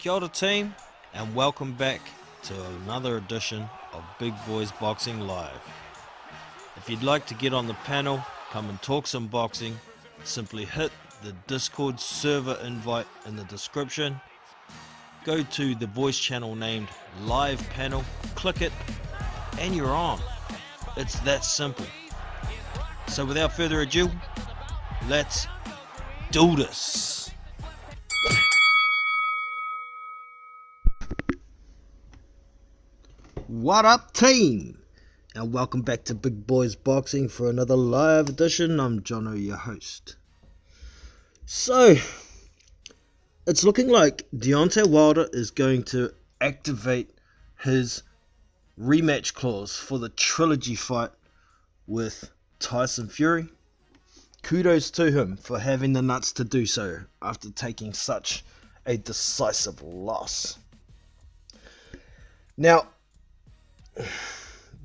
Kia ora team, and welcome back to another edition of Big Boys Boxing Live. If you'd like to get on the panel, come and talk some boxing, simply hit the Discord server invite in the description. Go to the voice channel named Live Panel, click it, and you're on. It's that simple. So without further ado, let's do this. What up, team? And welcome back to Big Boys Boxing for another live edition. I'm Jono, your host. So, it's looking like Deontay Wilder is going to activate his rematch clause for the trilogy fight with Tyson Fury. Kudos to him for having the nuts to do so after taking such a decisive loss. Now,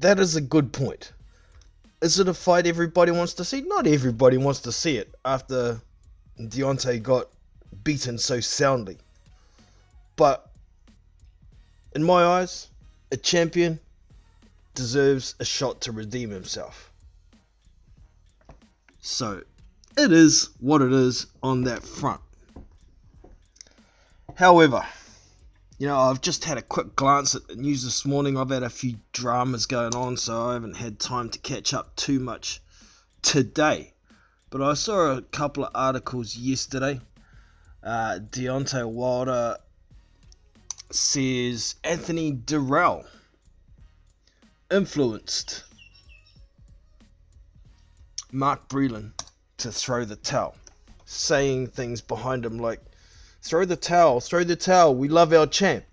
that is a good point. Is it a fight everybody wants to see? Not everybody wants to see it after Deontay got beaten so soundly. But in my eyes, a champion deserves a shot to redeem himself. So, it is what it is on that front. However, I've just had a quick glance at the news this morning. I've had a few dramas going on, so I haven't had time to catch up too much today. But I saw a couple of articles yesterday. Deontay Wilder says Anthony Durrell influenced Mark Breland to throw the towel, saying things behind him like, throw the towel, we love our champ.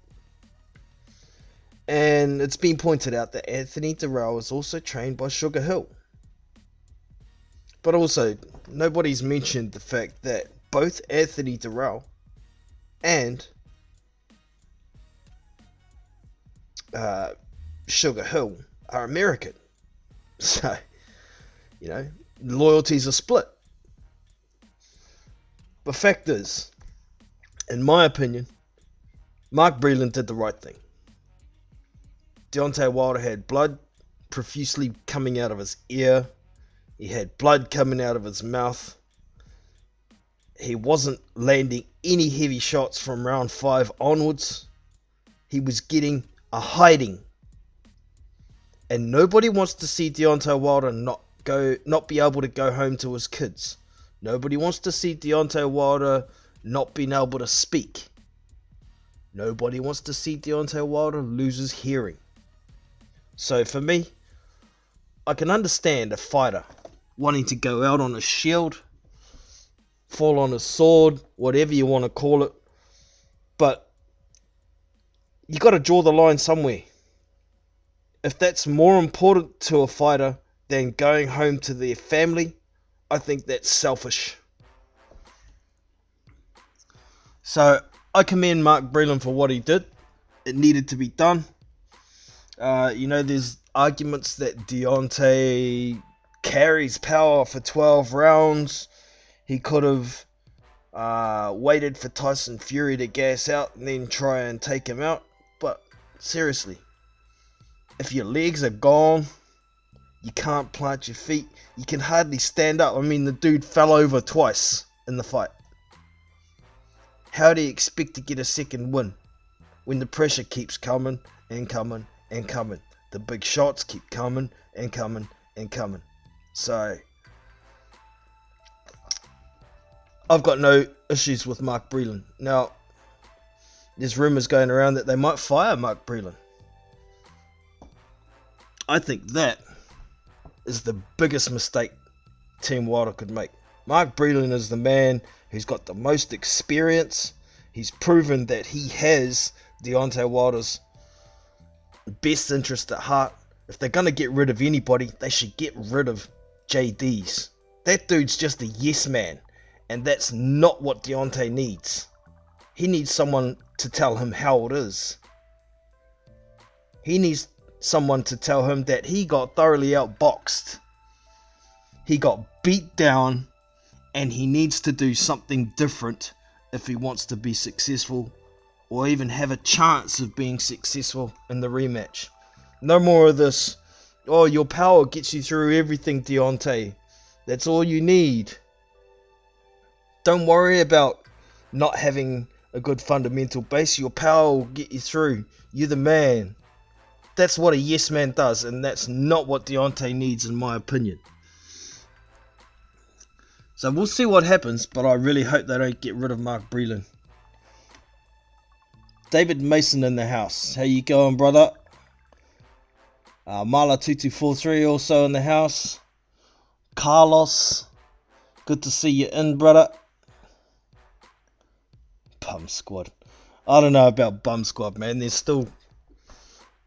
And it's been pointed out that Anthony Durrell is also trained by Sugar Hill. But also, nobody's mentioned the fact that both Anthony Durrell and Sugar Hill are American. So, loyalties are split. But fact is, in my opinion, Mark Breland did the right thing. Deontay Wilder had blood profusely coming out of his ear. He had blood coming out of his mouth. He wasn't landing any heavy shots from round 5 onwards. He was getting a hiding. And nobody wants to see Deontay Wilder not be able to go home to his kids. Nobody wants to see Deontay Wilder not being able to speak. Nobody wants to see Deontay Wilder lose his hearing. So for me, I can understand a fighter wanting to go out on a shield, fall on a sword, whatever you want to call it. But you got to draw the line somewhere. If that's more important to a fighter than going home to their family, I think that's selfish. So, I commend Mark Breland for what he did. It needed to be done. There's arguments that Deontay carries power for 12 rounds. He could have waited for Tyson Fury to gas out and then try and take him out. But, seriously, if your legs are gone, you can't plant your feet, you can hardly stand up. I mean, the dude fell over twice in the fight. How do you expect to get a second win when the pressure keeps coming and coming and coming? The big shots keep coming and coming and coming. So, I've got no issues with Mark Breland. Now, there's rumours going around that they might fire Mark Breland. I think that is the biggest mistake Team Wilder could make. Mark Breland is the man who's got the most experience. He's proven that he has Deontay Wilder's best interest at heart. If they're going to get rid of anybody, they should get rid of JD's. That dude's just a yes man, and that's not what Deontay needs. He needs someone to tell him how it is. He needs someone to tell him that he got thoroughly outboxed. He got beat down, and he needs to do something different if he wants to be successful or even have a chance of being successful in the rematch. No more of this, oh, your power gets you through everything, Deontay. That's all you need. Don't worry about not having a good fundamental base. Your power will get you through. You're the man. That's what a yes man does, and that's not what Deontay needs, in my opinion. So we'll see what happens, but I really hope they don't get rid of Mark Breland. David Mason in the house. How you going, brother? Mala2243 also in the house. Carlos, good to see you in, brother. Bum squad. I don't know about bum squad, man. There's still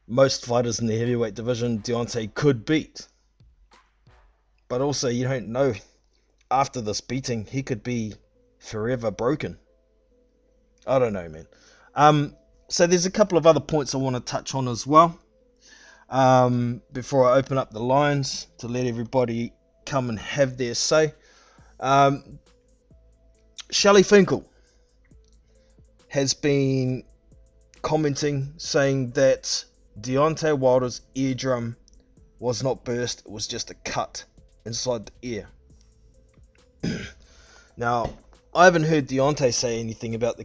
most fighters in the heavyweight division Deontay could beat. But also, you don't know. After this beating, he could be forever broken. I don't know, man. So there's a couple of other points I want to touch on as well. Before I open up the lines to let everybody come and have their say. Shelley Finkel has been commenting, saying that Deontay Wilder's eardrum was not burst, it was just a cut inside the ear. Now, I haven't heard Deontay say anything about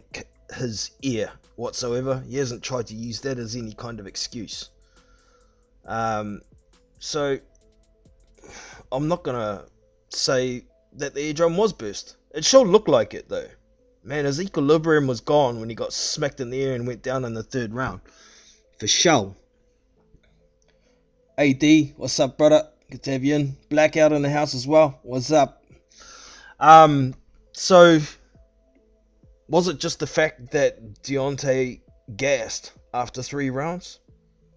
his ear whatsoever. He hasn't tried to use that as any kind of excuse. So, I'm not going to say that the eardrum was burst. It sure looked like it, though. Man, his equilibrium was gone when he got smacked in the ear and went down in the third round. For sure. AD, what's up, brother? Good to have you in. Blackout in the house as well. What's up? So, was it just the fact that Deontay gassed after 3 rounds?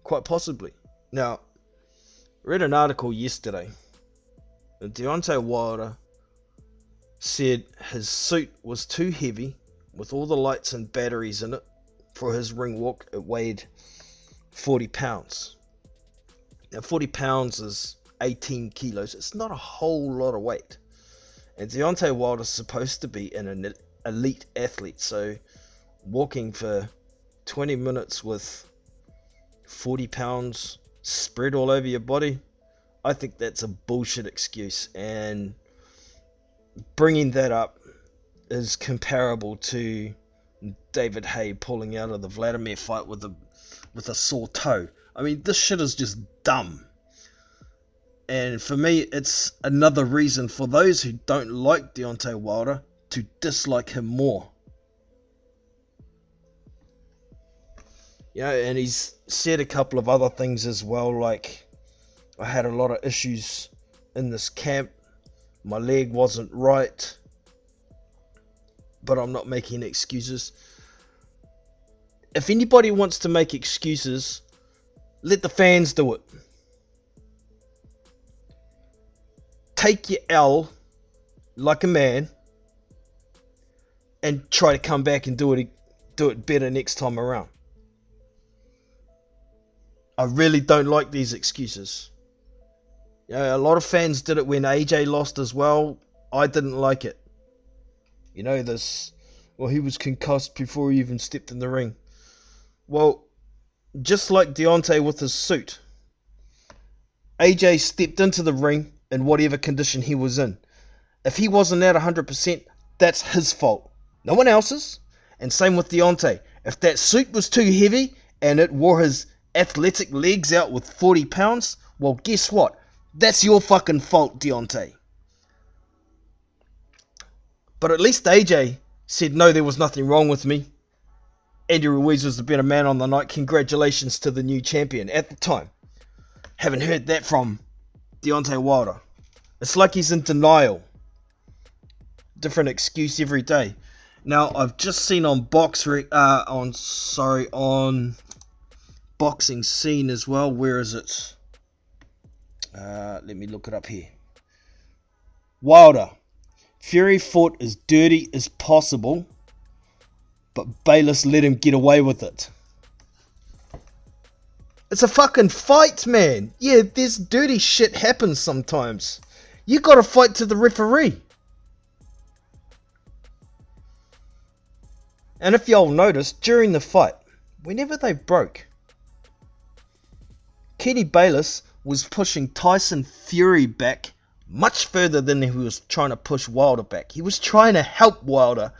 Quite possibly. Now, I read an article yesterday that Deontay Wilder said his suit was too heavy with all the lights and batteries in it for his ring walk. It weighed 40 pounds. Now 40 pounds is 18 kilos. It's not a whole lot of weight. And Deontay Wilder's supposed to be an elite athlete, so walking for 20 minutes with 40 pounds spread all over your body, I think that's a bullshit excuse, and bringing that up is comparable to David Haye pulling out of the Vladimir fight with a sore toe. I mean, this shit is just dumb. And for me, it's another reason for those who don't like Deontay Wilder to dislike him more. Yeah, and he's said a couple of other things as well, like, I had a lot of issues in this camp. My leg wasn't right, but I'm not making excuses. If anybody wants to make excuses, let the fans do it. Take your L like a man and try to come back and do it better next time around. I really don't like these excuses. Yeah, a lot of fans did it when AJ lost as well. I didn't like it. You know, he was concussed before he even stepped in the ring. Well, just like Deontay with his suit, AJ stepped into the ring in whatever condition he was in. If he wasn't at 100%, that's his fault. No one else's. And same with Deontay. If that suit was too heavy and it wore his athletic legs out with 40 pounds, well, guess what? That's your fucking fault, Deontay. But at least AJ said, no, there was nothing wrong with me. Andy Ruiz was the better man on the night. Congratulations to the new champion at the time. Haven't heard that from Deontay Wilder. It's like he's in denial. Different excuse every day. Now, I've just seen on Boxing Scene as well. Where is it? Let me look it up here. Wilder. Fury fought as dirty as possible, but Bayless let him get away with it. It's a fucking fight, man. Yeah, this dirty shit happens sometimes. You gotta fight to the referee. And if y'all noticed, during the fight, whenever they broke, Kenny Bayless was pushing Tyson Fury back much further than he was trying to push Wilder back. He was trying to help Wilder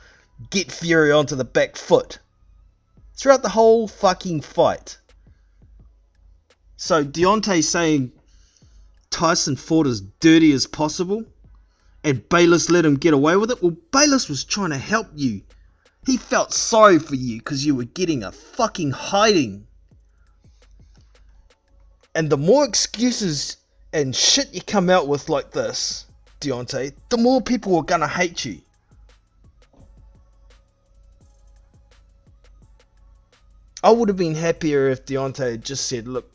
get Fury onto the back foot throughout the whole fucking fight. So Deontay saying Tyson fought as dirty as possible and Bayless let him get away with it? Well, Bayless was trying to help you. He felt sorry for you because you were getting a fucking hiding. And the more excuses and shit you come out with like this, Deontay, the more people are gonna hate you. I would have been happier if Deontay had just said, look,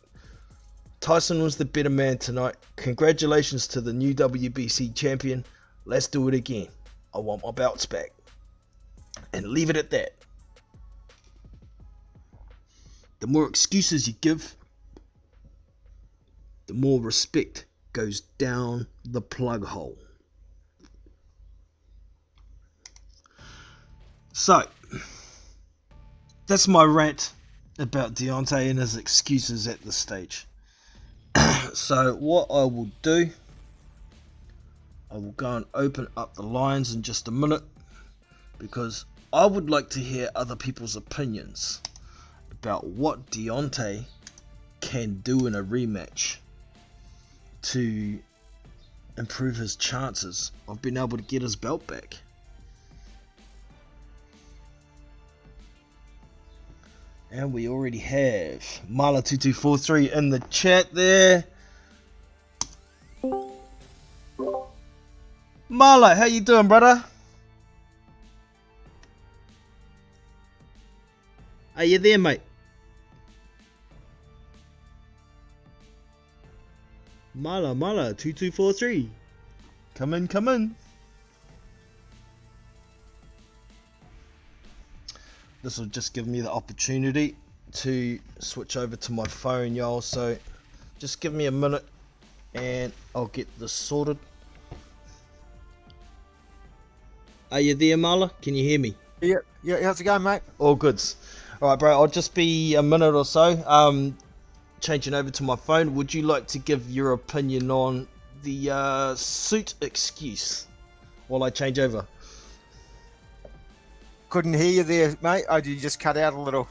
Tyson was the better man tonight. Congratulations to the new WBC champion. Let's do it again. I want my belts back. And leave it at that. The more excuses you give, the more respect goes down the plug hole. So, that's my rant about Deontay and his excuses at this stage. So what I will do, I will go and open up the lines in just a minute, because I would like to hear other people's opinions about what Deontay can do in a rematch to improve his chances of being able to get his belt back. And we already have Marla2243 in the chat there. Marla, how you doing, brother? Are you there, mate? Marla2243. Come in. This will just give me the opportunity to switch over to my phone, y'all. So just give me a minute and I'll get this sorted. Are you there, Marla? Can you hear me? Yeah, how's it going, mate? All goods. Alright, bro, I'll just be a minute or so. Changing over to my phone. Would you like to give your opinion on the suit excuse while I change over? Couldn't hear you there, mate. Oh, did you just cut out a little?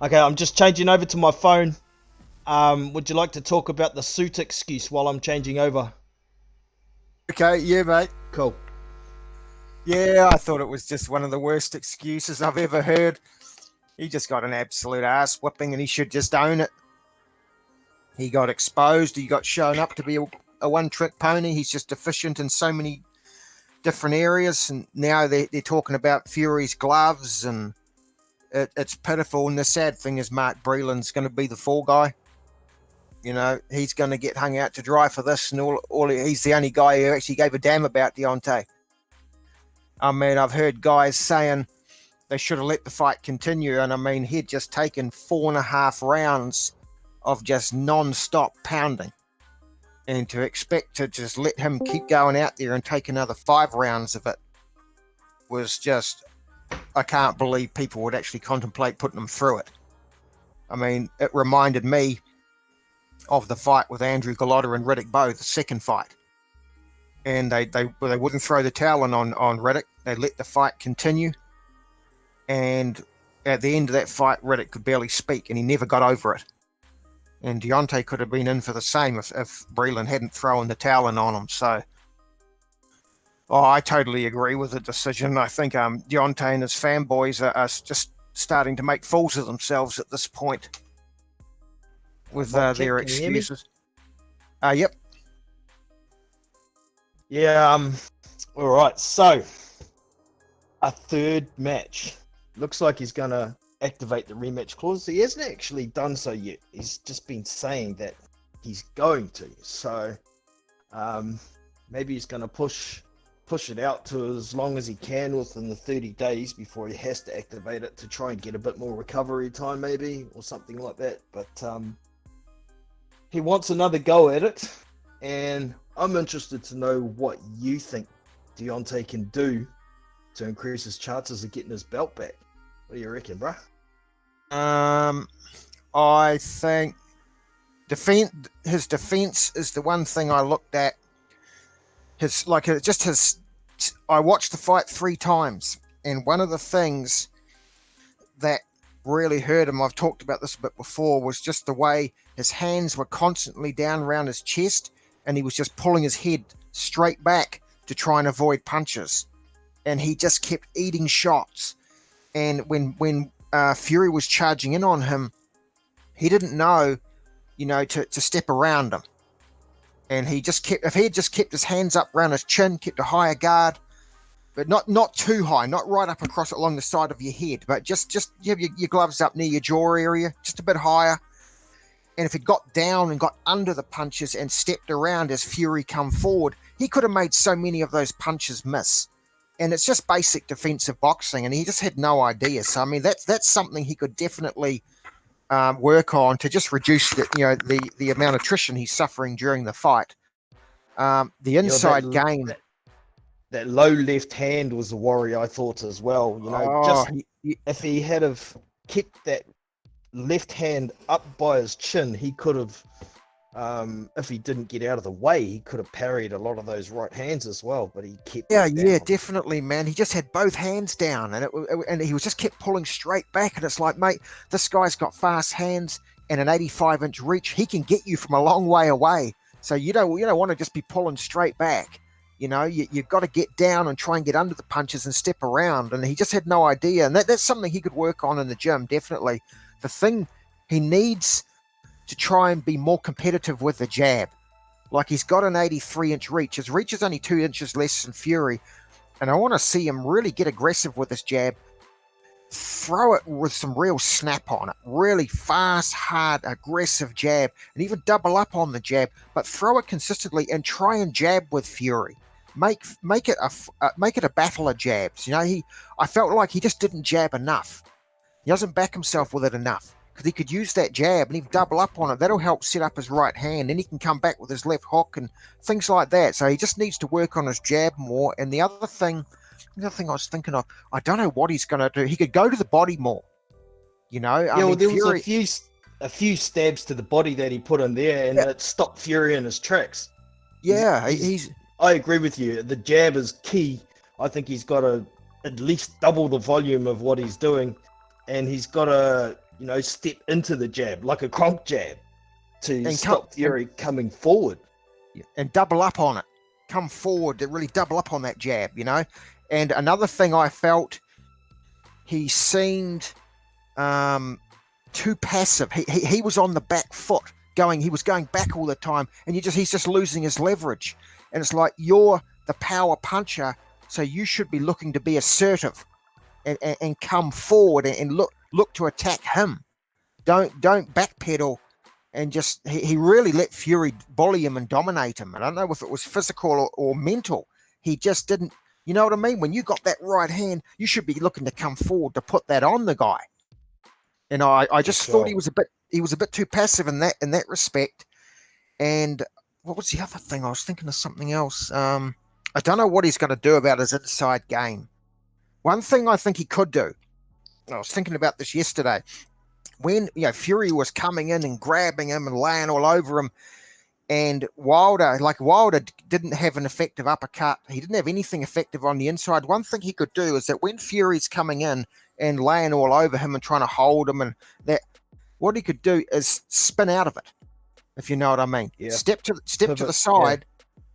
Okay, I'm just changing over to my phone. Would you like to talk about the suit excuse while I'm changing over? Okay, yeah, mate. Cool. Yeah, I thought it was just one of the worst excuses I've ever heard. He just got an absolute ass whipping and he should just own it. He got exposed. He got shown up to be a one-trick pony. He's just deficient in so many different areas. And now they're talking about Fury's gloves, and it's pitiful. And the sad thing is Mark Breland's going to be the fall guy. You know, he's going to get hung out to dry for this, and he's the only guy who actually gave a damn about Deontay. I mean, I've heard guys saying they should have let the fight continue, and I mean, he'd just taken 4.5 rounds of just non-stop pounding, and to expect to just let him keep going out there and take another 5 rounds of it was just, I can't believe people would actually contemplate putting him through it. I mean, it reminded me of the fight with Andrew Gallotta and Riddick Bowe, the second fight. And they wouldn't throw the towel in on Riddick. They let the fight continue. And at the end of that fight, Riddick could barely speak, and he never got over it. And Deontay could have been in for the same if Breland hadn't thrown the towel in on him. So, I totally agree with the decision. I think Deontay and his fanboys are just starting to make fools of themselves at this point with their excuses. Yep. Yeah, alright, so a third match. Looks like he's gonna activate the rematch clause. He hasn't actually done so yet. He's just been saying that he's going to. So maybe he's gonna push it out to as long as he can within the 30 days before he has to activate it to try and get a bit more recovery time, maybe, or something like that. But he wants another go at it, and I'm interested to know what you think Deontay can do to increase his chances of getting his belt back. What do you reckon, bruh? I think his defense is the one thing I looked at. I watched the fight 3 times, and one of the things that really hurt him, I've talked about this a bit before, was just the way his hands were constantly down around his chest, and he was just pulling his head straight back to try and avoid punches. And he just kept eating shots. And when Fury was charging in on him, he didn't know, to step around him. And if he had just kept his hands up around his chin, kept a higher guard, but not too high, not right up across along the side of your head, but just you have your gloves up near your jaw area, just a bit higher. And if he got down and got under the punches and stepped around as Fury come forward, he could have made so many of those punches miss. And it's just basic defensive boxing, and he just had no idea. So I mean, that's something he could definitely work on to just reduce the amount of attrition he's suffering during the fight. The inside game. That low left hand was a worry, I thought, as well. If he had have kept that left hand up by his chin, he could have, if he didn't get out of the way, he could have parried a lot of those right hands as well. But he kept definitely, man. He just had both hands down, and he was just kept pulling straight back. And it's like, mate, this guy's got fast hands and an 85-inch reach. He can get you from a long way away. So you don't want to just be pulling straight back. You've got to get down and try and get under the punches and step around. And he just had no idea. And that's something he could work on in the gym, definitely. The thing he needs to try and be more competitive with the jab. Like, he's got an 83-inch reach. His reach is only 2 inches less than Fury. And I want to see him really get aggressive with his jab. Throw it with some real snap on it. Really fast, hard, aggressive jab. And even double up on the jab. But throw it consistently and try and jab with Fury. Make it a battle of jabs. I felt like he just didn't jab enough. He doesn't back himself with it enough, because he could use that jab and he'd double up on it. That'll help set up his right hand. Then he can come back with his left hook and things like that. So he just needs to work on his jab more. And the other thing I was thinking of, I don't know what he's going to do. He could go to the body more. There was a few stabs to the body that he put in there, and it stopped Fury in his tracks. Yeah, I agree with you. The jab is key. I think he's got to at least double the volume of what he's doing, and he's got to, step into the jab like a Kronk jab to stop Fury coming forward. And double up on it. Come forward to really double up on that jab, And another thing I felt, he seemed too passive. He was on the back foot. He was going back all the time, and he's just losing his leverage. And it's like, you're the power puncher, so you should be looking to be assertive and come forward and look to attack him. Don't backpedal and just he really let Fury bully him and dominate him. And I don't know if it was physical or mental. He just didn't. You know what I mean? When you got that right hand, you should be looking to come forward to put that on the guy. And I just thought he was a bit too passive in that respect. And what was the other thing? I was thinking of something else. I don't know what he's going to do about his inside game. One thing I think he could do, I was thinking about this yesterday, when Fury was coming in and grabbing him and laying all over him, and Wilder didn't have an effective uppercut. He didn't have anything effective on the inside. One thing he could do is that when Fury's coming in and laying all over him and trying to hold him, and that, what he could do is spin out of it, if you know what I mean. Yeah. Step to the side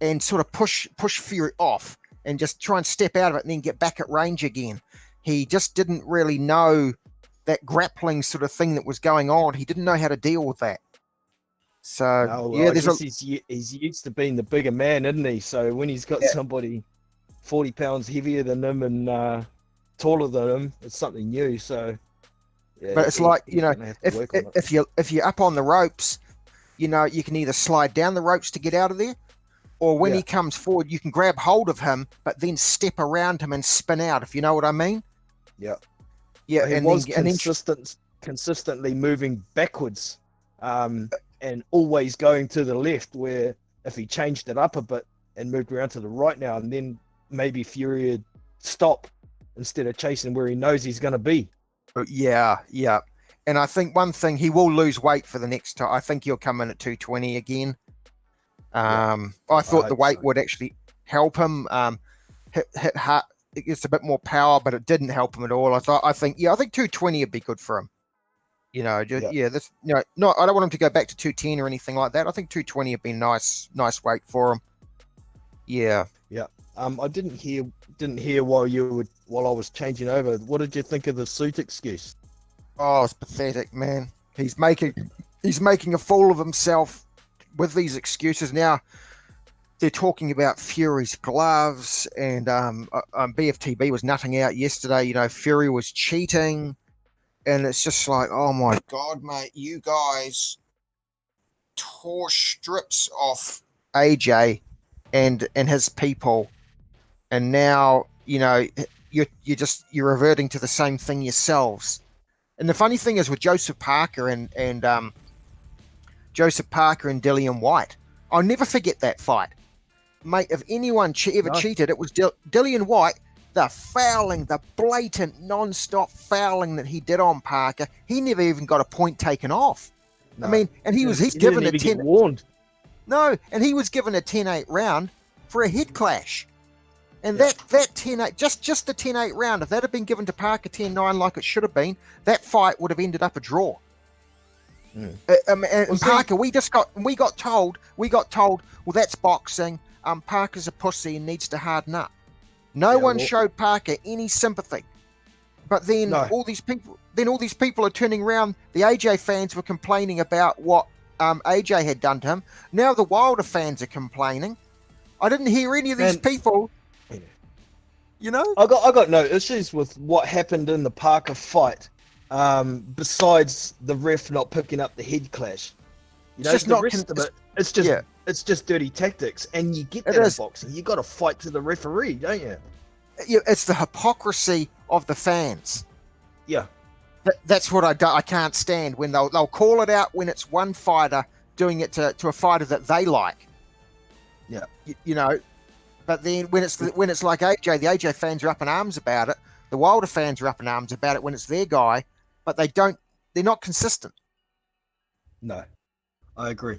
and sort of push Fury off and just try and step out of it and then get back at range again. He just didn't really know that grappling sort of thing that was going on. He didn't know how to deal with that. So he's used to being the bigger man, isn't he? So when he's got somebody 40 pounds heavier than him and taller than him, it's something new. So, but it's if you're up on the ropes, you can either slide down the ropes to get out of there, or when he comes forward, you can grab hold of him, but then step around him and spin out. If you know what I mean? Yeah. Yeah, he was consistently moving backwards. And always going to the left, where if he changed it up a bit and moved around to the right now and then, maybe Fury would stop instead of chasing where he knows he's going to be. Yeah, yeah. And I think one thing, he will lose weight for the next time. I think he'll come in at 220 again. Yeah, I I thought the hope weight so. would actually help him hit hard. It gets a bit more power, but it didn't help him at all. I think 220 would be good for him. Yeah, This, no, I don't want him to go back to 210 or anything like that. I think 220 would be nice weight for him. Yeah. yeah. I didn't hear while I was changing over. What did you think of the suit excuse? Oh, it's pathetic, man. He's making a fool of himself with these excuses. Now they're talking about Fury's gloves, and BFTB was nutting out yesterday. Fury was cheating, and it's just like, oh my god, mate, you guys tore strips off AJ and his people, and now you're reverting to the same thing yourselves. And the funny thing is with Joseph Parker and Dillian White, I'll never forget that fight, mate. If anyone ever No, cheated, it was Dillian White. The fouling, the blatant, non-stop fouling that he did on Parker, he never even got a point taken off. I no. mean, and he's He given didn't a even get 10. warned. No, and he was given a 10-8 round for a head clash. And Yeah. that 10-8, just the 10-8 round, if that had been given to Parker 10-9 like it should have been, that fight would have ended up a draw. Mm. And Parker, we got told, well, that's boxing. Parker's a pussy and needs to harden up. No one showed Parker any sympathy. But then No. all these people are turning around. The AJ fans were complaining about what AJ had done to him. Now the Wilder fans are complaining. I didn't hear any of these people. I got no issues with what happened in the Parker fight. Besides the ref not picking up the head clash, it's just dirty tactics, and you get that in boxing. You got to fight to the referee, don't you? It's the hypocrisy of the fans. Yeah, that's what I can't stand, when they'll call it out when it's one fighter doing it to a fighter that they like. Yeah, But then when it's like AJ, the AJ fans are up in arms about it. The Wilder fans are up in arms about it when it's their guy, but they're not consistent. No, I agree.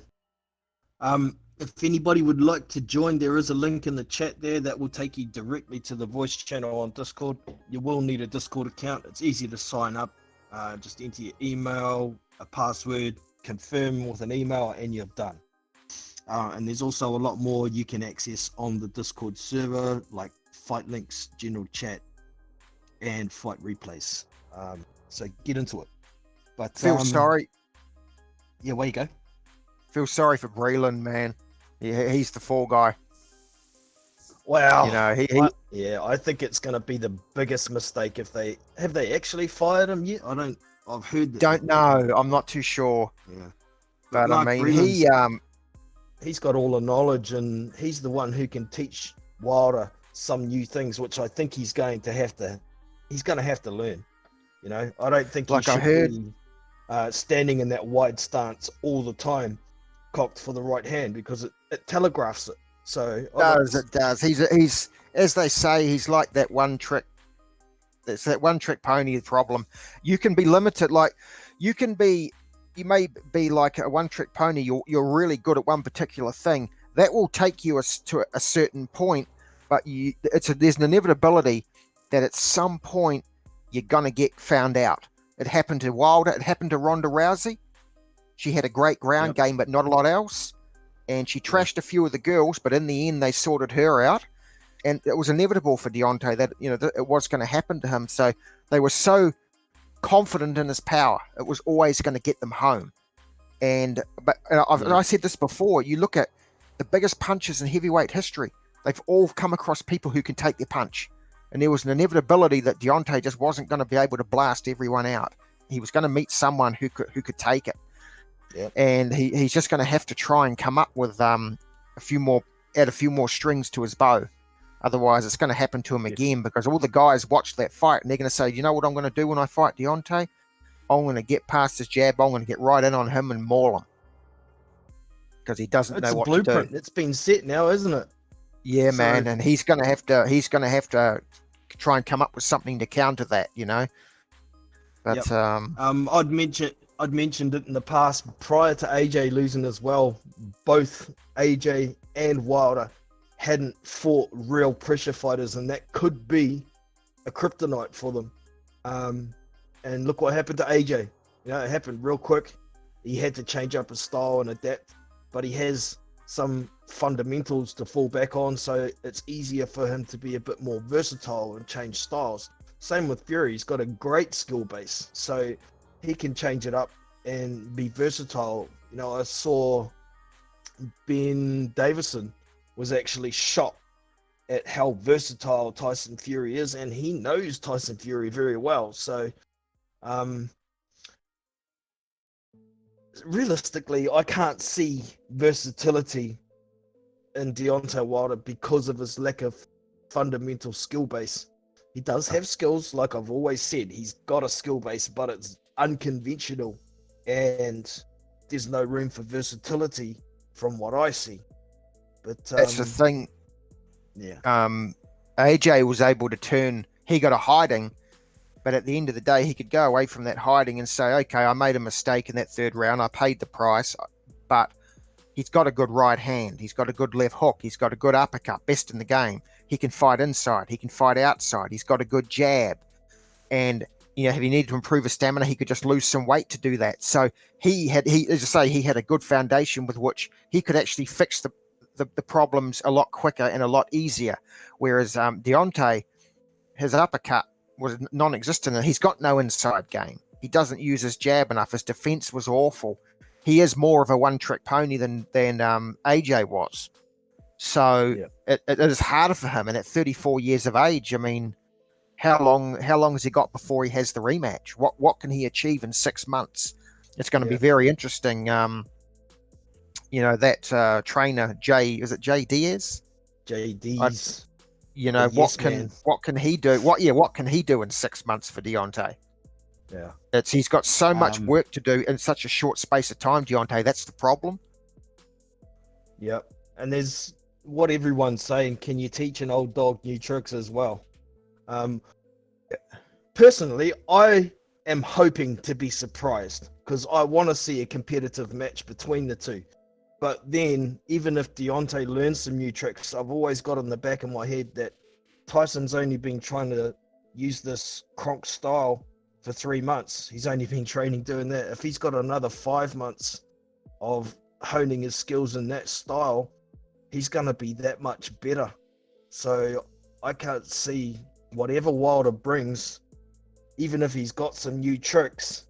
If anybody would like to join, there is a link in the chat there that will take you directly to the voice channel on Discord. You will need a Discord account. It's easy to sign up. Just enter your email, a password, confirm with an email, and you're done. And there's also a lot more you can access on the Discord server, like fight links, general chat, and fight replays. So get into it. But feel sorry. Yeah, where you go. Feel sorry for Breland, man. Yeah, he's the fall guy. Wow. I I think it's going to be the biggest mistake if they actually fired him yet. I've heard that. Don't know. I'm not too sure. Yeah. But Mark I mean, he's got all the knowledge, and he's the one who can teach Wilder some new things, which I think he's going to have to learn. I don't think he should be standing in that wide stance all the time, cocked for the right hand, because it telegraphs it. So it does. He's as they say, he's like that one trick. It's that one trick pony problem. You can be limited. Like you may be like a one trick pony. You're really good at one particular thing. That will take you to a certain point, but there's an inevitability that at some point you're gonna get found out. It happened to Wilder. It happened to Ronda Rousey. She had a great ground game, but not a lot else. And she trashed a few of the girls, but in the end, they sorted her out. And it was inevitable for Deontay that it was going to happen to him. So they were so confident in his power; it was always going to get them home. And I said this before. You look at the biggest punches in heavyweight history; they've all come across people who can take their punch. And there was an inevitability that Deontay just wasn't going to be able to blast everyone out. He was going to meet someone who could take it. Yep. And he's just going to have to try and come up with add a few more strings to his bow. Otherwise, it's going to happen to him again, because all the guys watch that fight and they're going to say, you know what I'm going to do when I fight Deontay? I'm going to get past his jab. I'm going to get right in on him and maul him, because he doesn't know what to do. It's a blueprint. It's been set now, isn't it? Yeah, man. And he's going to have to try and come up with something to counter that, Yep. But I'd mentioned it in the past prior to AJ losing as well. Both AJ and Wilder hadn't fought real pressure fighters, and that could be a kryptonite for them. And look what happened to AJ. You know, it happened real quick. He had to change up his style and adapt, but he has some fundamentals to fall back on, so it's easier for him to be a bit more versatile and change styles. Same with Fury. He's got a great skill base, so he can change it up and be versatile. You know, I saw Ben Davison was actually shocked at how versatile Tyson Fury is, and he knows Tyson Fury very well. So, realistically, I can't see versatility in Deontay Wilder because of his lack of fundamental skill base. He does have skills, like I've always said. He's got a skill base, but it's unconventional, and there's no room for versatility from what I see. But that's the thing. Yeah. AJ was able to turn. He got a hiding, but at the end of the day, he could go away from that hiding and say, "Okay, I made a mistake in that third round. I paid the price, but he's got a good right hand. He's got a good left hook. He's got a good uppercut. Best in the game. He can fight inside. He can fight outside. He's got a good jab. And, you know, if he needed to improve his stamina, he could just lose some weight to do that. So he as I say, he had a good foundation with which he could actually fix the problems a lot quicker and a lot easier. Whereas Deontay, his uppercut was non-existent, and he's got no inside game. He doesn't use his jab enough. His defense was awful. He is more of a one-trick pony than AJ was. So it is harder for him. And at 34 years of age, I mean, how long has he got before he has the rematch? What can he achieve in 6 months? It's going to be very interesting. You know, that trainer, is it Jay Diaz? Jay Diaz. You know, what can he do? What can he do in 6 months for Deontay? Yeah. He's got so much work to do in such a short space of time, Deontay. That's the problem. Yep. And there's what everyone's saying, can you teach an old dog new tricks as well? Personally, I am hoping to be surprised because I want to see a competitive match between the two. But then, even if Deontay learns some new tricks, I've always got in the back of my head that Tyson's only been trying to use this Kronk style for 3 months. He's only been training doing that. If he's got another 5 months of honing his skills in that style, he's going to be that much better. So I can't see whatever Wilder brings, even if he's got some new tricks,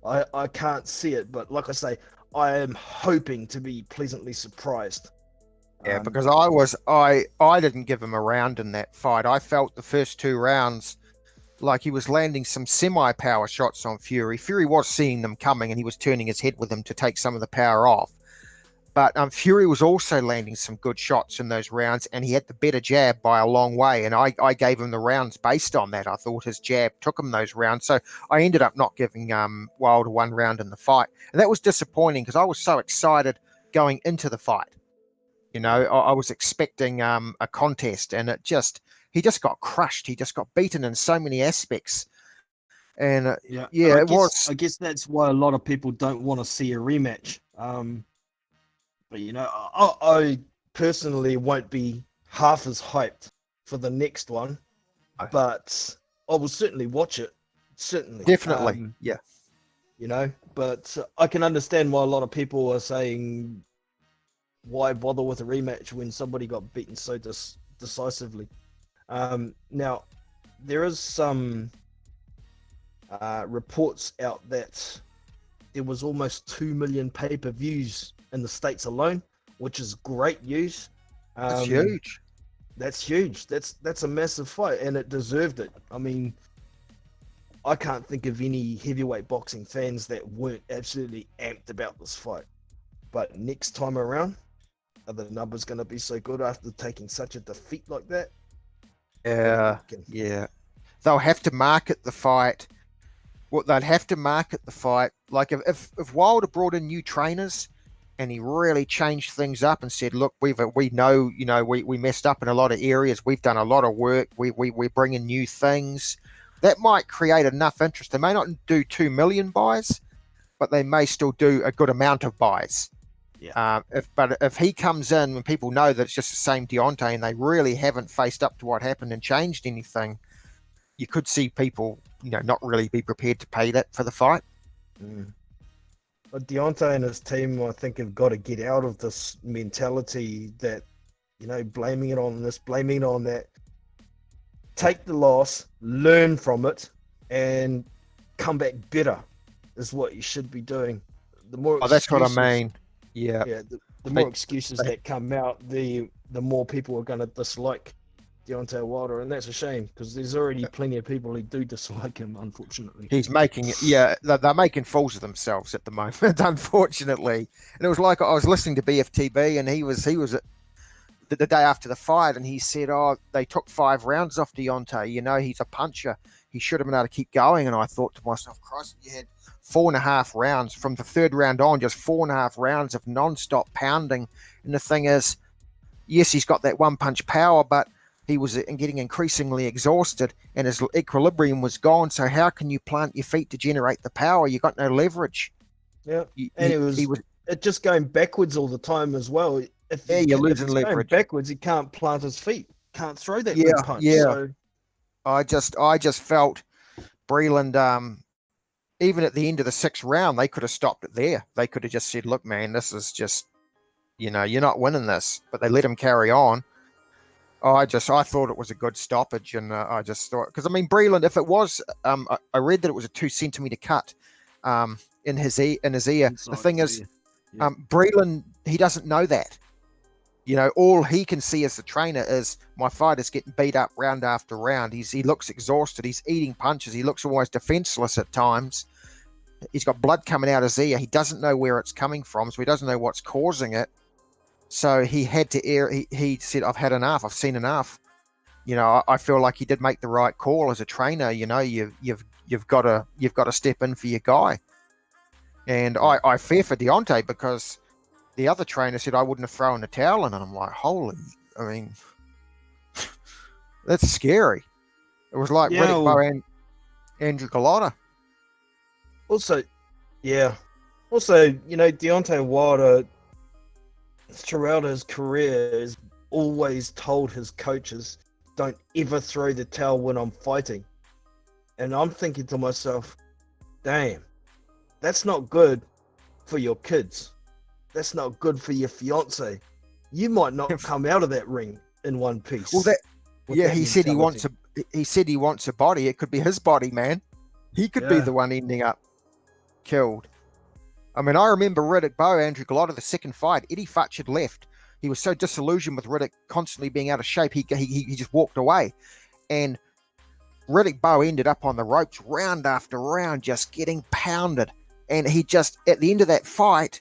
I can't see it. But like I say, I am hoping to be pleasantly surprised. Yeah, because I didn't give him a round in that fight. I felt the first 2 rounds like he was landing some semi-power shots on Fury. Fury was seeing them coming, and he was turning his head with them to take some of the power off. But Fury was also landing some good shots in those rounds, and he had the better jab by a long way. And I gave him the rounds based on that. I thought his jab took him those rounds. So I ended up not giving Wilder 1 round in the fight. And that was disappointing because I was so excited going into the fight. You know, I was expecting a contest, and he just got crushed. He just got beaten in so many aspects. And I guess that's why a lot of people don't want to see a rematch. But, you know, I personally won't be half as hyped for the next one, but I will certainly watch it. Certainly. Definitely, yeah. You know, but I can understand why a lot of people are saying, why bother with a rematch when somebody got beaten so decisively? Now, there is some reports out that there was almost 2 million pay-per-views in the States alone, which is great news. That's huge. That's huge. That's a massive fight, and it deserved it. I mean, I can't think of any heavyweight boxing fans that weren't absolutely amped about this fight. But next time around, are the numbers going to be so good after taking such a defeat like that? Yeah. They'll have to market the fight. They'd have to market the fight. Like if Wilder brought in new trainers and he really changed things up and said, look, we know, we messed up in a lot of areas. We've done a lot of work. We're bringing new things. that might create enough interest. They may not do 2 million buys, but they may still do a good amount of buys. Yeah. If he comes in when people know that it's just the same Deontay and they really haven't faced up to what happened and changed anything, you could see people, not really be prepared to pay that for the fight. But Deontay and his team, I think, have got to get out of this mentality that, blaming it on this, blaming it on that. Take the loss, learn from it, and come back better is what you should be doing. The more that's what I mean. Yeah. The more excuses that come out, the more people are going to dislike Deontay Wilder, and that's a shame because there's already plenty of people who do dislike him, unfortunately. He's making it. Yeah, they're making fools of themselves at the moment, unfortunately. And it was like I was listening to BFTB, and he was the day after the fight, and he said, "Oh, they took 5 rounds off Deontay. He's a puncher. He should have been able to keep going." And I thought to myself, "Christ, you had 4.5 rounds from the 3rd round on, just 4.5 rounds of non-stop pounding." And the thing is, yes, he's got that one-punch power, but he was getting increasingly exhausted, and his equilibrium was gone. So how can you plant your feet to generate the power? You got no leverage. Yeah, and it just going backwards all the time as well. You're losing leverage. Going backwards, he can't plant his feet, can't throw that big punch. Yeah. So I just felt Breland. Even at the end of the 6th round, they could have stopped it there. They could have just said, "Look, man, this is just, you're not winning this." But they let him carry on. I thought it was a good stoppage, and I just thought, because Breland, if it was, I read that it was a 2-centimeter cut in his ear. The thing is, Breland, he doesn't know that. All he can see as the trainer is my fighter's getting beat up round after round. He looks exhausted. He's eating punches. He looks almost defenseless at times. He's got blood coming out his ear. He doesn't know where it's coming from, so he doesn't know what's causing it. So he had to air. He said, "I've had enough. I've seen enough." I feel like he did make the right call as a trainer. You've got to step in for your guy. And I fear for Deontay because the other trainer said I wouldn't have thrown the towel in, and I'm like, that's scary. It was like Riddick Bowe and Andrew Gallotta. Also, Deontay Wilder throughout his career has always told his coaches, "Don't ever throw the towel when I'm fighting." And I'm thinking to myself, damn, that's not good for your kids. That's not good for your fiance. You might not come out of that ring in one piece. Well, he said he wants a body. It could be his body, man. He could be the one ending up killed. I remember Riddick Bowe, Andrew Gallotta, the 2nd fight. Eddie Futch had left. He was so disillusioned with Riddick constantly being out of shape, he just walked away. And Riddick Bowe ended up on the ropes round after round, just getting pounded. And he just, at the end of that fight,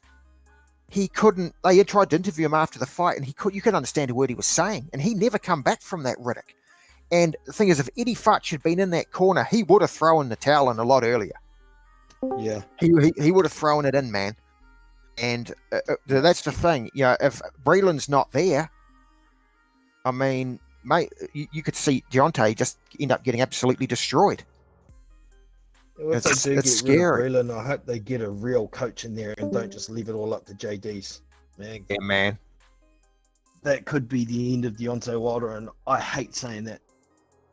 he couldn't. They had tried to interview him after the fight, and you could understand a word he was saying, and he never come back from that, Riddick. And the thing is, if Eddie Futch had been in that corner, he would have thrown the towel in a lot earlier. Yeah, he would have thrown it in, man. And that's the thing. If Breland's not there, mate, you could see Deontay just end up getting absolutely destroyed. If they do get scary. Rid of Breland, I hope they get a real coach in there and don't just leave it all up to JDs. Man. Yeah, man. That could be the end of Deontay Wilder, and I hate saying that.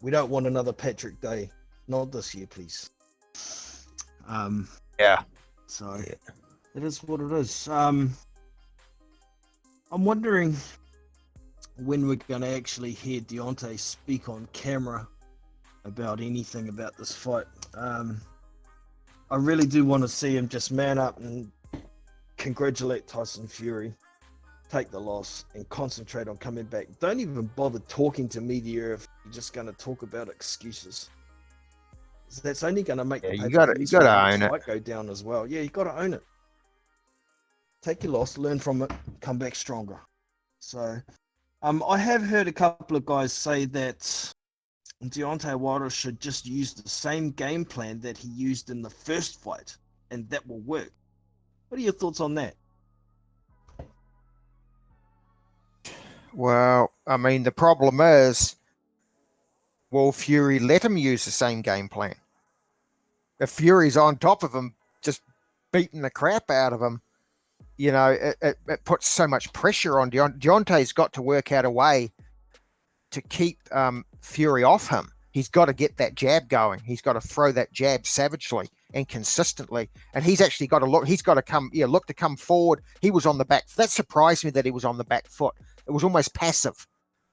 We don't want another Patrick Day. Not this year, please. Yeah. So, it is what it is. I'm wondering when we're going to actually hear Deontay speak on camera about anything about this fight. I really do want to see him just man up and congratulate Tyson Fury, take the loss, and concentrate on coming back. Don't even bother talking to media if you're just going to talk about excuses. That's only going to make the you got to own it. Go down as well. Yeah, you got to own it. Take your loss, learn from it, come back stronger. So, I have heard a couple of guys say that Deontay Wilder should just use the same game plan that he used in the first fight, and that will work. What are your thoughts on that? Well, the problem is Well, Fury let him use the same game plan. If Fury's on top of him, just beating the crap out of him, it puts so much pressure on Deontay's got to work out a way to keep Fury off him. He's got to get that jab going. He's got to throw that jab savagely and consistently. And he's actually got to look. He's got to look to come forward. He was on the back. That surprised me that he was on the back foot. It was almost passive.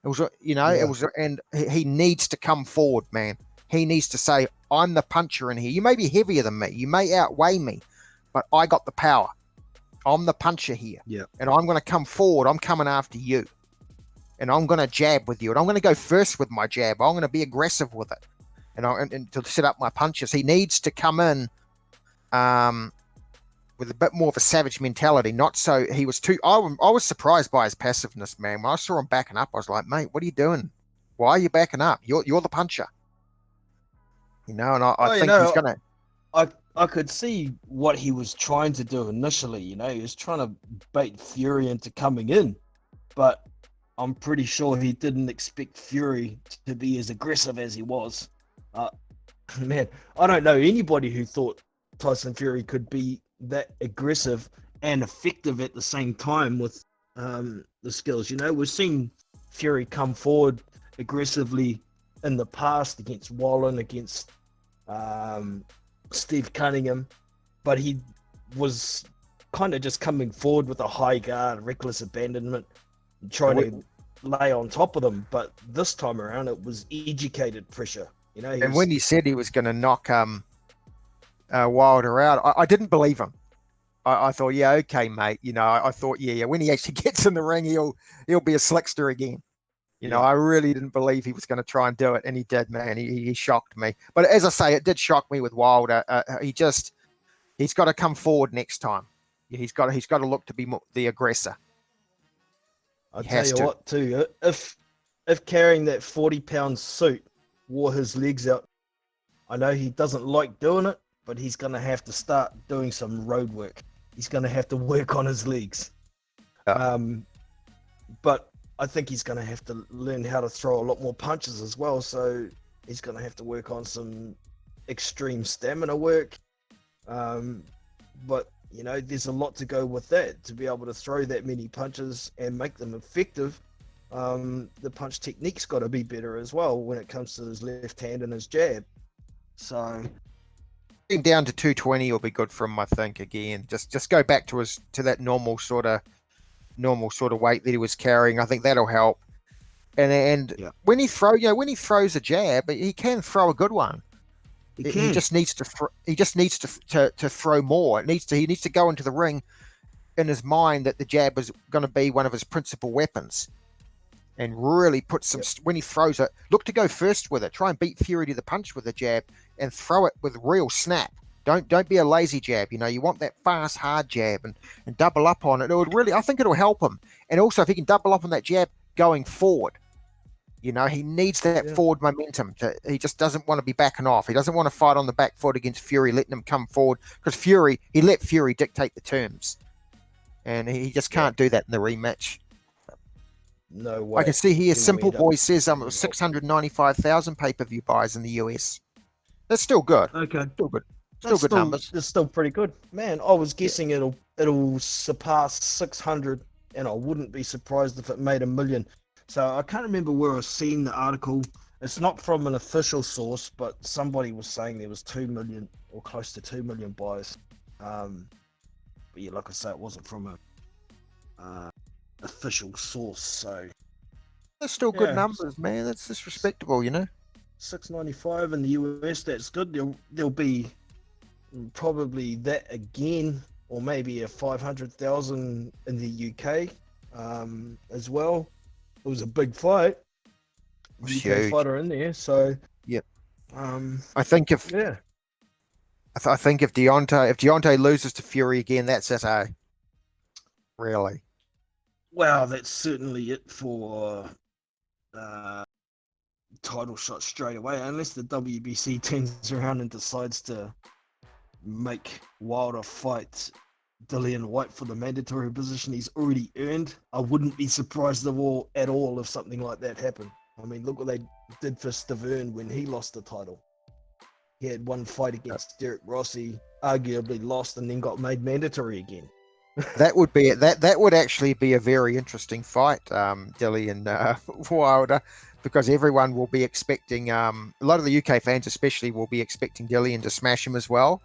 It was, it was, and he needs to come forward, man. He needs to say, "I'm the puncher in here. You may be heavier than me. You may outweigh me, but I got the power. I'm the puncher here. Yeah. And I'm going to come forward. I'm coming after you. And I'm going to jab with you. And I'm going to go first with my jab. I'm going to be aggressive with it. And to set up my punches. He needs to come in with a bit more of a savage mentality. Not so he was too... I was surprised by his passiveness, man. When I saw him backing up, I was like, mate, what are you doing? Why are you backing up? You're the puncher. And I think he's going to... I could see what he was trying to do initially. He was trying to bait Fury into coming in. But I'm pretty sure he didn't expect Fury to be as aggressive as he was. Man, I don't know anybody who thought Tyson Fury could be that aggressive and effective at the same time with the skills. We've seen Fury come forward aggressively in the past against Wallen, against Steve Cunningham, but he was kind of just coming forward with a high guard, reckless abandonment, trying to lay on top of them. But this time around, it was educated pressure. When he said he was going to knock Wilder out, I didn't believe him. I thought, yeah, okay, mate. I thought, yeah. When he actually gets in the ring, he'll be a slickster again. I really didn't believe he was going to try and do it, and he did, man. He shocked me. But as I say, it did shock me with Wilder. He's got to come forward next time. He's got to look to be the aggressor. I'll tell you what, too. If carrying that 40-pound suit wore his legs out, I know he doesn't like doing it, but he's going to have to start doing some road work. He's going to have to work on his legs. But I think he's going to have to learn how to throw a lot more punches as well. So he's going to have to work on some extreme stamina work. But, there's a lot to go with that. To be able to throw that many punches and make them effective, the punch technique's got to be better as well when it comes to his left hand and his jab. So getting down to 220 will be good for him, I think. Again, just go back to that normal sort of weight that he was carrying. I think that'll help. And when he throws a jab, he can throw a good one. He just needs to throw more. He needs to go into the ring in his mind that the jab is going to be one of his principal weapons, and really put some. When he throws it, look to go first with it. Try and beat Fury to the punch with the jab, and throw it with real snap. Don't be a lazy jab. You want that fast, hard jab and double up on it. I think it'll help him. And also, if he can double up on that jab going forward, he needs that forward momentum. He just doesn't want to be backing off. He doesn't want to fight on the back foot against Fury, letting him come forward, because he let Fury dictate the terms. And he just can't do that in the rematch. No way. I can see here, Simple Boy says it was 695,000 pay-per-view buys in the US. That's still good. Okay. Still good. Still good numbers. It's still pretty good. Man, I was guessing it'll surpass 600, and I wouldn't be surprised if it made 1 million. So I can't remember where I seen the article. It's not from an official source, but somebody was saying there was 2 million or close to 2 million buys. But yeah, like I say, it wasn't from a official source. So that's still good numbers, man. That's just respectable, 695 in the US. That's good. There'll be probably that again, or maybe a 500,000 in the UK as well. It was a big fight. UK fighter in there, so yep. I think if Deontay loses to Fury again, that's it. Really? Well, that's certainly it for title shot straight away, unless the WBC turns around and decides to make Wilder fight Dillian White for the mandatory position he's already earned. I wouldn't be surprised at all if something like that happened. I mean, look what they did for Stavern when he lost the title. He had one fight against Derek Rossi, arguably lost, and then got made mandatory again. That would be that would actually be a very interesting fight, Dilly and Wilder, because everyone will be expecting a lot of the UK fans, especially, will be expecting Dillian to smash him as well.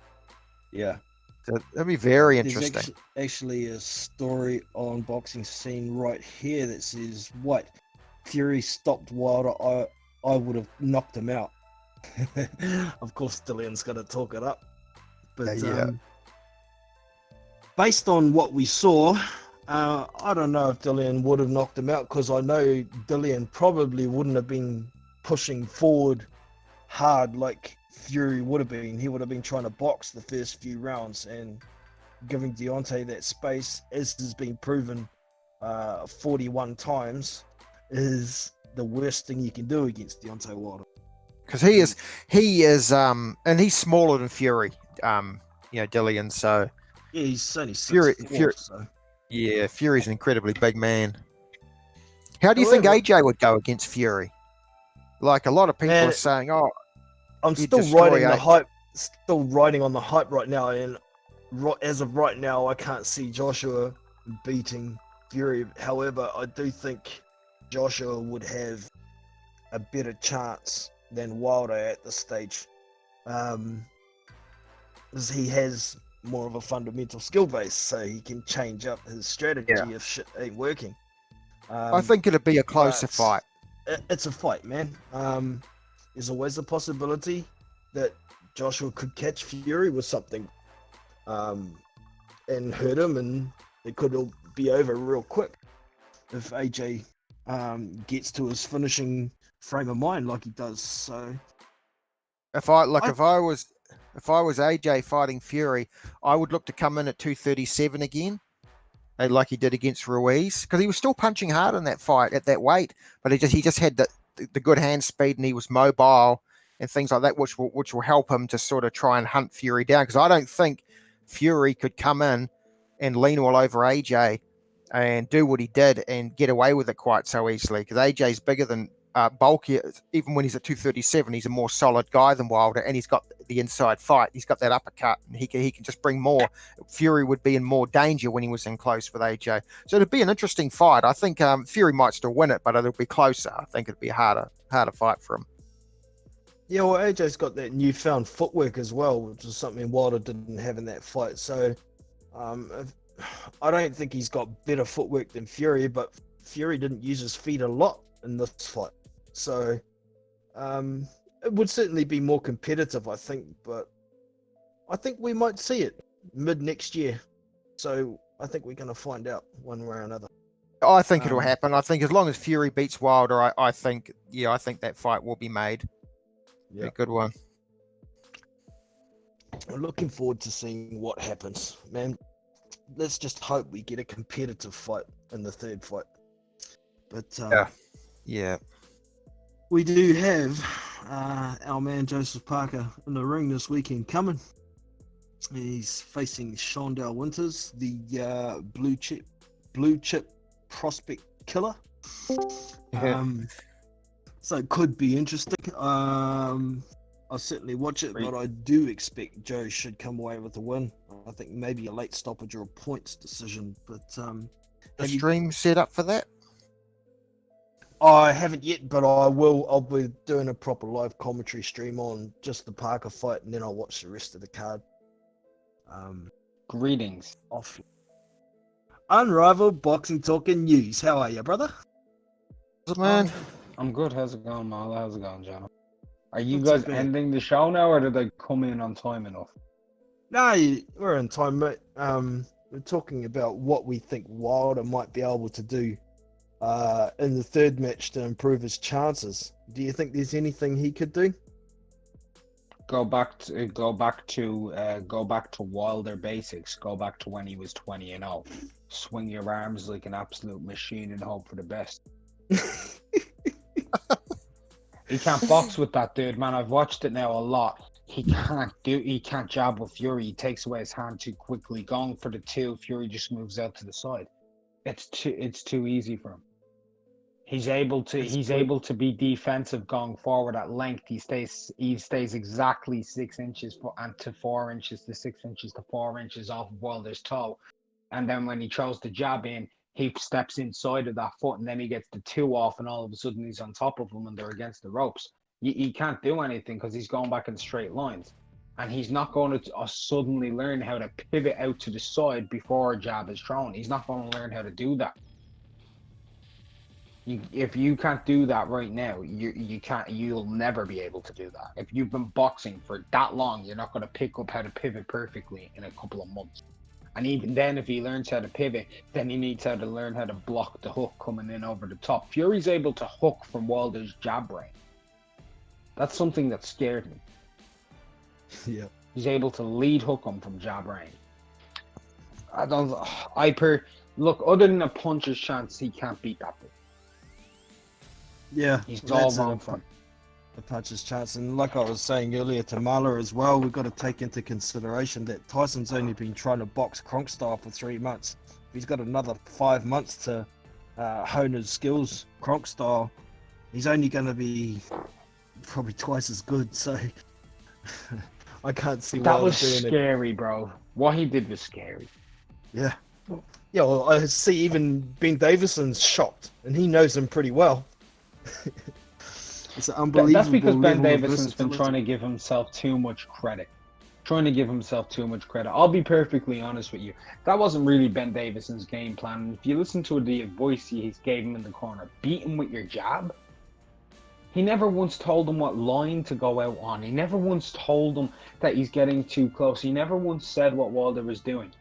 Yeah, So that'd be very there's interesting. actually a story on Boxing Scene right here that says, "What Fury stopped Wilder? I would have knocked him out." Of course, Dillian's got to talk it up, but Yeah. based on what we saw, I don't know if Dillian would have knocked him out, because I know Dillian probably wouldn't have been pushing forward hard like Fury would have been. He would have been trying to box the first few rounds, and giving Deontay that space, as has been proven 41 times, is the worst thing you can do against Deontay Wilder. Because he is, and he's smaller than Fury, Dillian. So Yeah, he's only 6'4", Fury, so. yeah, Fury's an incredibly big man. How do you think However, AJ would go against Fury? Like, a lot of people man, are saying, "Oh, I'm he'd still destroy riding the AJ." hype, still riding on the hype right now, and as of right now, I can't see Joshua beating Fury. However, I do think Joshua would have a better chance than Wilder at this stage, because he has more of a fundamental skill base, so he can change up his strategy if shit ain't working. I think it'd be a closer fight. It's a fight, man. There's always a possibility that Joshua could catch Fury with something, and hurt him, and it could all be over real quick if AJ gets to his finishing frame of mind like he does. So If I was AJ fighting Fury, I would look to come in at 237 again, like he did against Ruiz, because he was still punching hard in that fight at that weight, but he just had the good hand speed, and he was mobile and things like that, which will help him to sort of try and hunt Fury down. Because I don't think Fury could come in and lean all over AJ and do what he did and get away with it quite so easily. Because AJ's bigger than bulkier. Even when he's at 237, he's a more solid guy than Wilder, and he's got the inside fight. He's got that uppercut, and he can just bring more. Fury would be in more danger when he was in close with AJ. So it'd be an interesting fight. I think Fury might still win it, but it'll be closer. I think it'd be a harder fight for him. yeah, well, AJ's got that newfound footwork as well, which is something Wilder didn't have in that fight. So I don't think he's got better footwork than Fury, but Fury didn't use his feet a lot in this fight. So it would certainly be more competitive, I think, but I think we might see it mid next year. So I think we're going to find out one way or another. I think it'll happen. I think as long as Fury beats Wilder, I think that fight will be made. Yeah, a good one. I'm looking forward to seeing what happens, man. Let's just hope we get a competitive fight in the third fight. But yeah. We do have our man Joseph Parker in the ring this weekend coming. He's facing Shondell Winters, the blue chip prospect killer. So it could be interesting. I'll certainly watch it, but I do expect Joe should come away with a win. I think maybe a late stoppage or a points decision. But the stream set up for that? I haven't yet, but I will. I'll be doing a proper live commentary stream on just the Parker fight, and then I'll watch the rest of the card. Greetings. Off. Unrivaled boxing talking news. How are you, brother? Man, I'm good. How's it going, Mal? How's it going, John? Are you guys ending the show now, or did I come in on time enough? No, we're on time, mate. We're talking about what we think Wilder might be able to do in the third match to improve his chances. Do you think there's anything he could do? Go back to Wilder basics. Go back to when he was 20-0. Swing your arms like an absolute machine and hope for the best. He can't box with that, dude, man. I've watched it now a lot. He can't jab with Fury. He takes away his hand too quickly. Going for the two, Fury just moves out to the side. It's too easy for him. He's able to It's he's good. able to be defensive going forward at length. He stays exactly 6 inches and to 4 inches to 6 inches to 4 inches off of Wilder's toe. And then when he throws the jab in, he steps inside of that foot and then he gets the two off and all of a sudden he's on top of him and they're against the ropes. He can't do anything because he's going back in straight lines. And he's not going to suddenly learn how to pivot out to the side before a jab is thrown. He's not going to learn how to do that. If you can't do that right now, you can't. You'll never be able to do that. If you've been boxing for that long, you're not going to pick up how to pivot perfectly in a couple of months. And even then, if he learns how to pivot, then he needs how to learn how to block the hook coming in over the top. Fury's able to hook from Wilder's jab range. That's something that scared me. Yeah. He's able to lead hook him from jab range. Look, other than a puncher's chance, he can't beat that thing. Yeah. He's all that's wrong for him. the puncher's chance. And like I was saying earlier to Marla as well, we've got to take into consideration that Tyson's only been trying to box Kronk style for 3 months. He's got another 5 months to hone his skills Kronk style. He's only going to be probably twice as good. So I can't see That why was doing scary, bro. What he did was scary. it. Yeah, well, I see even Ben Davison's shocked, and he knows him pretty well. It's an unbelievable. That's because Ben level of Davison's been versatility. trying to give himself too much credit. I'll be perfectly honest with you. That wasn't really Ben Davison's game plan. If you listen to the advice he gave him in the corner, beat him with your jab. He never once told him what line to go out on. He never once told him that he's getting too close. He never once said what Wilder was doing.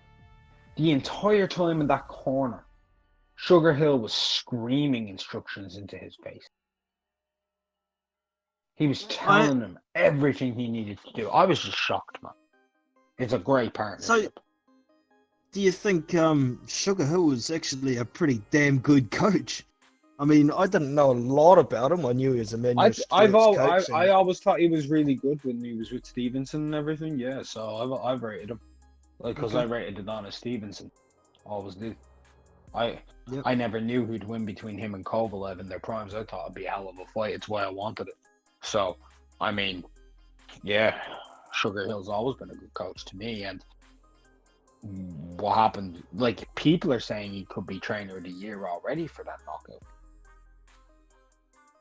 The entire time in that corner, Sugar Hill was screaming instructions into his face. He was telling him everything he needed to do. I was just shocked, man. It's a great partnership. Do you think Sugar Hill was actually a pretty damn good coach? I mean, I didn't know a lot about him. I knew he was a manual coach. I always thought he was really good when he was with Stevenson and everything. Yeah, so I've rated him, because I rated Adonis Stevenson. Always did. I never knew who'd win between him and Kovalev in their primes. I thought it'd be a hell of a fight. It's why I wanted it. So, I mean, yeah, Sugar Hill's always been a good coach to me. And what happened? Like, people are saying he could be trainer of the year already for that knockout.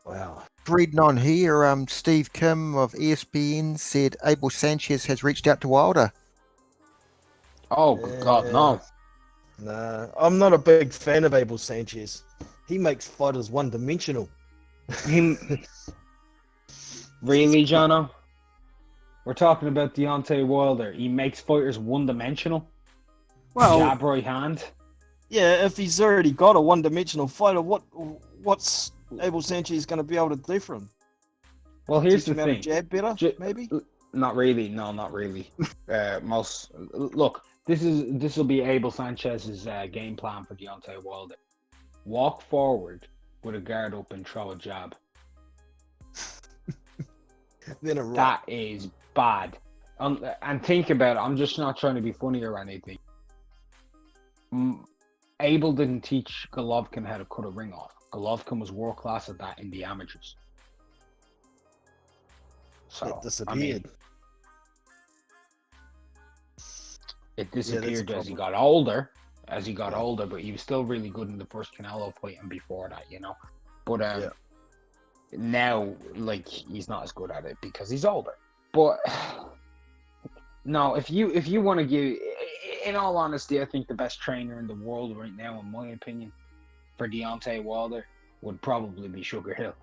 Wow. Reading on here, Steve Kim of ESPN said Abel Sanchez has reached out to Wilder. Oh, good God, no. Nah, I'm not a big fan of Abel Sanchez. He makes fighters one-dimensional. Really, Jono? We're talking about Deontay Wilder. He makes fighters one-dimensional? Well, Jab right hand? yeah, if he's already got a one-dimensional fighter, what's Abel Sanchez going to be able to do for him? Well, here's Teach the him how to thing. jab better, maybe? Not really. No, not really. Look, this will be Abel Sanchez's game plan for Deontay Wilder. Walk forward with a guard up and throw a jab. Then a right. That is bad. And think about it. I'm just not trying to be funny or anything. Abel didn't teach Golovkin how to cut a ring off. Golovkin was world class at that in the amateurs. So It disappeared. I mean, it disappeared as he got older. But he was still really good in the first Canelo fight and before that, you know. But now, like, he's not as good at it because he's older. But no, if you want to give, in all honesty, I think the best trainer in the world right now, in my opinion, for Deontay Wilder would probably be Sugar Hill.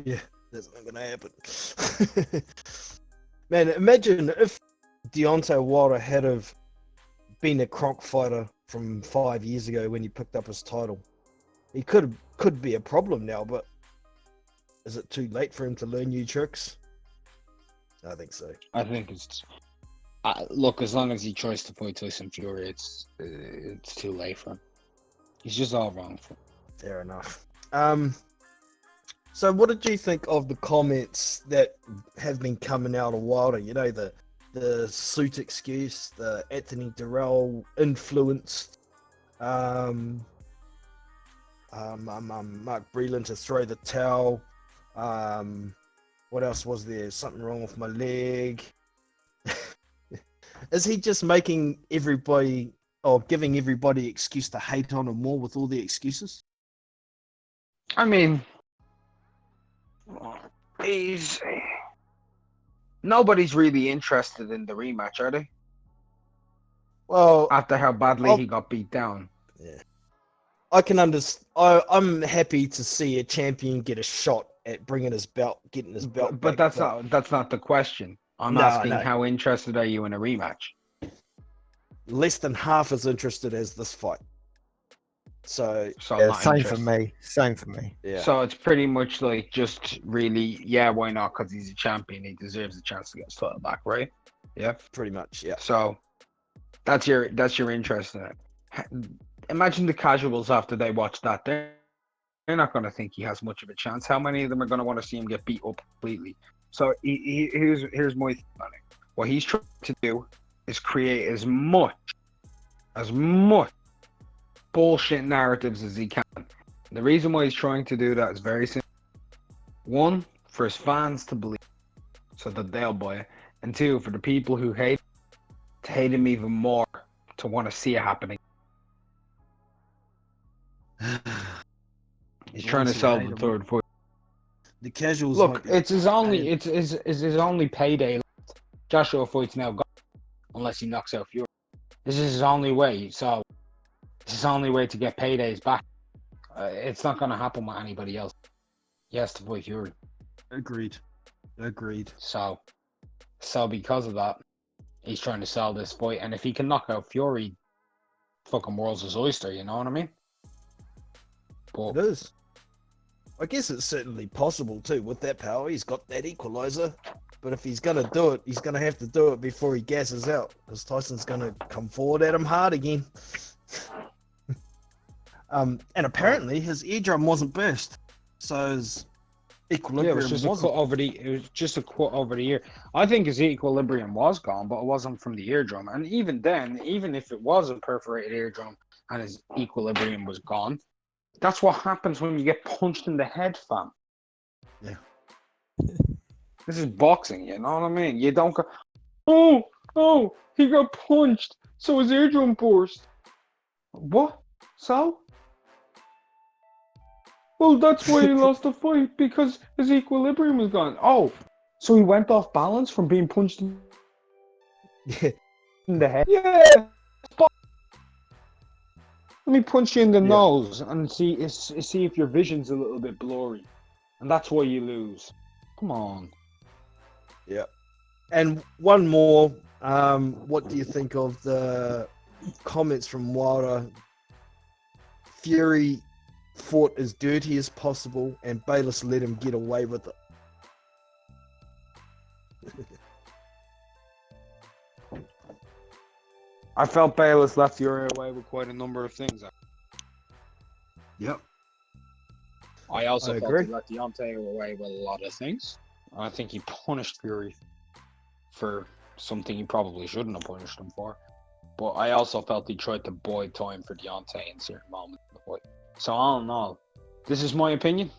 Yeah, that's not going to happen. Man, imagine if Deontay Wilder had have been a Kronk fighter from 5 years ago when he picked up his title. He could be a problem now, but is it too late for him to learn new tricks? I think so. I think it's look, as long as he tries to fight Tyson Fury, it's too late for him. He's just all wrong for him. Fair enough. So what did you think of the comments that have been coming out of Wilder? You know, the suit excuse, the Anthony Durrell influenced Mark Breland to throw the towel. What else was there? Something wrong with my leg. Is he just making everybody or giving everybody excuse to hate on him more with all the excuses? I mean, nobody's really interested in the rematch, are they? Well, After how badly he got beat down. yeah, I can understand. I'm happy to see a champion get a shot at bringing his belt, getting his belt. But back, that's not the question. I'm No, asking no. how interested are you in a rematch? Less than half as interested as this fight. So So not same interested. for me. Same for me. yeah, So it's pretty much like just really, yeah, why not? Because he's a champion, he deserves a chance to get his title back, right? Yeah. pretty much. Yeah. So that's your interest in it. Imagine the casuals after they watch that. They're not going to think he has much of a chance. How many of them are going to want to see him get beat up completely? So here's my thing on it. What he's trying to do is create as much bullshit narratives as he can. The reason why he's trying to do that is very simple. One, for his fans to believe, so that they'll buy it. And two, for the people who hate to hate him even more, to want to see it happening. He's trying to sell the third fight. The casuals. Look, it's his only payday left. Joshua fight's now gone, unless he knocks out Fury. This is his only way. So it's his only way to get paydays back. It's not going to happen with anybody else. He has to fight Fury. Agreed. So because of that, he's trying to sell this fight. And if he can knock out Fury, fucking world's his oyster. You know what I mean? But It is. I guess it's certainly possible too. With that power, he's got that equalizer. But if he's gonna do it, he's gonna have to do it before he gasses out, because Tyson's gonna come forward at him hard again. And apparently his eardrum wasn't burst, so his equilibrium it was just a wasn't. cut over the ear. I think his equilibrium was gone, but it wasn't from the eardrum. And even then, even if it was a perforated eardrum and his equilibrium was gone, that's what happens when you get punched in the head, fam. Yeah. This is boxing, you know what I mean? You don't go, oh, he got punched, so his eardrum burst. What? So? Well, that's why he lost the fight, because his equilibrium was gone. Oh, so he went off balance from being punched in the head? Yeah. Let me punch you in the nose and see if your vision's a little bit blurry. And that's why you lose. Come on. Yeah. And one more. What do you think of the comments from Wilder? Fury fought as dirty as possible, and Bayless let him get away with it. I felt Bayless left Fury away with quite a number of things. Yep. I also felt agree. he let Deontay away with a lot of things. I think he punished Fury for something he probably shouldn't have punished him for. But I also felt he tried to buy time for Deontay in certain moments of the fight. So all in all, this is my opinion.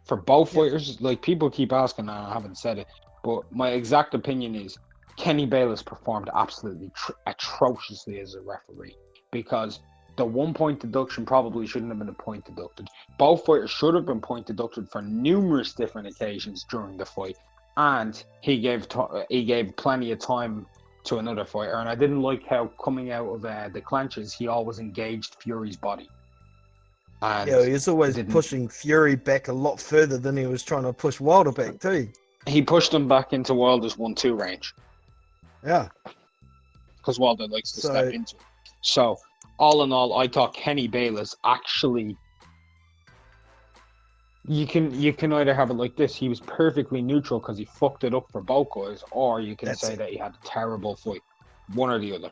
For both fighters, like people keep asking and I haven't said it, but my exact opinion is Kenny Bayless performed absolutely atrociously as a referee, because the 1 point deduction probably shouldn't have been a point deducted. Both fighters should have been point deducted for numerous different occasions during the fight, and he gave plenty of time to another fighter. And I didn't like how coming out of the clinches, he always engaged Fury's body. And he was always pushing Fury back a lot further than he was trying to push Wilder back too. He pushed him back into Wilder's 1-2 range. Yeah. Because Wilder likes to step into it. So, all in all, I thought Kenny Bayless actually... You can either have it like this. He was perfectly neutral because he fucked it up for both guys, or you can say that he had a terrible fight. One or the other.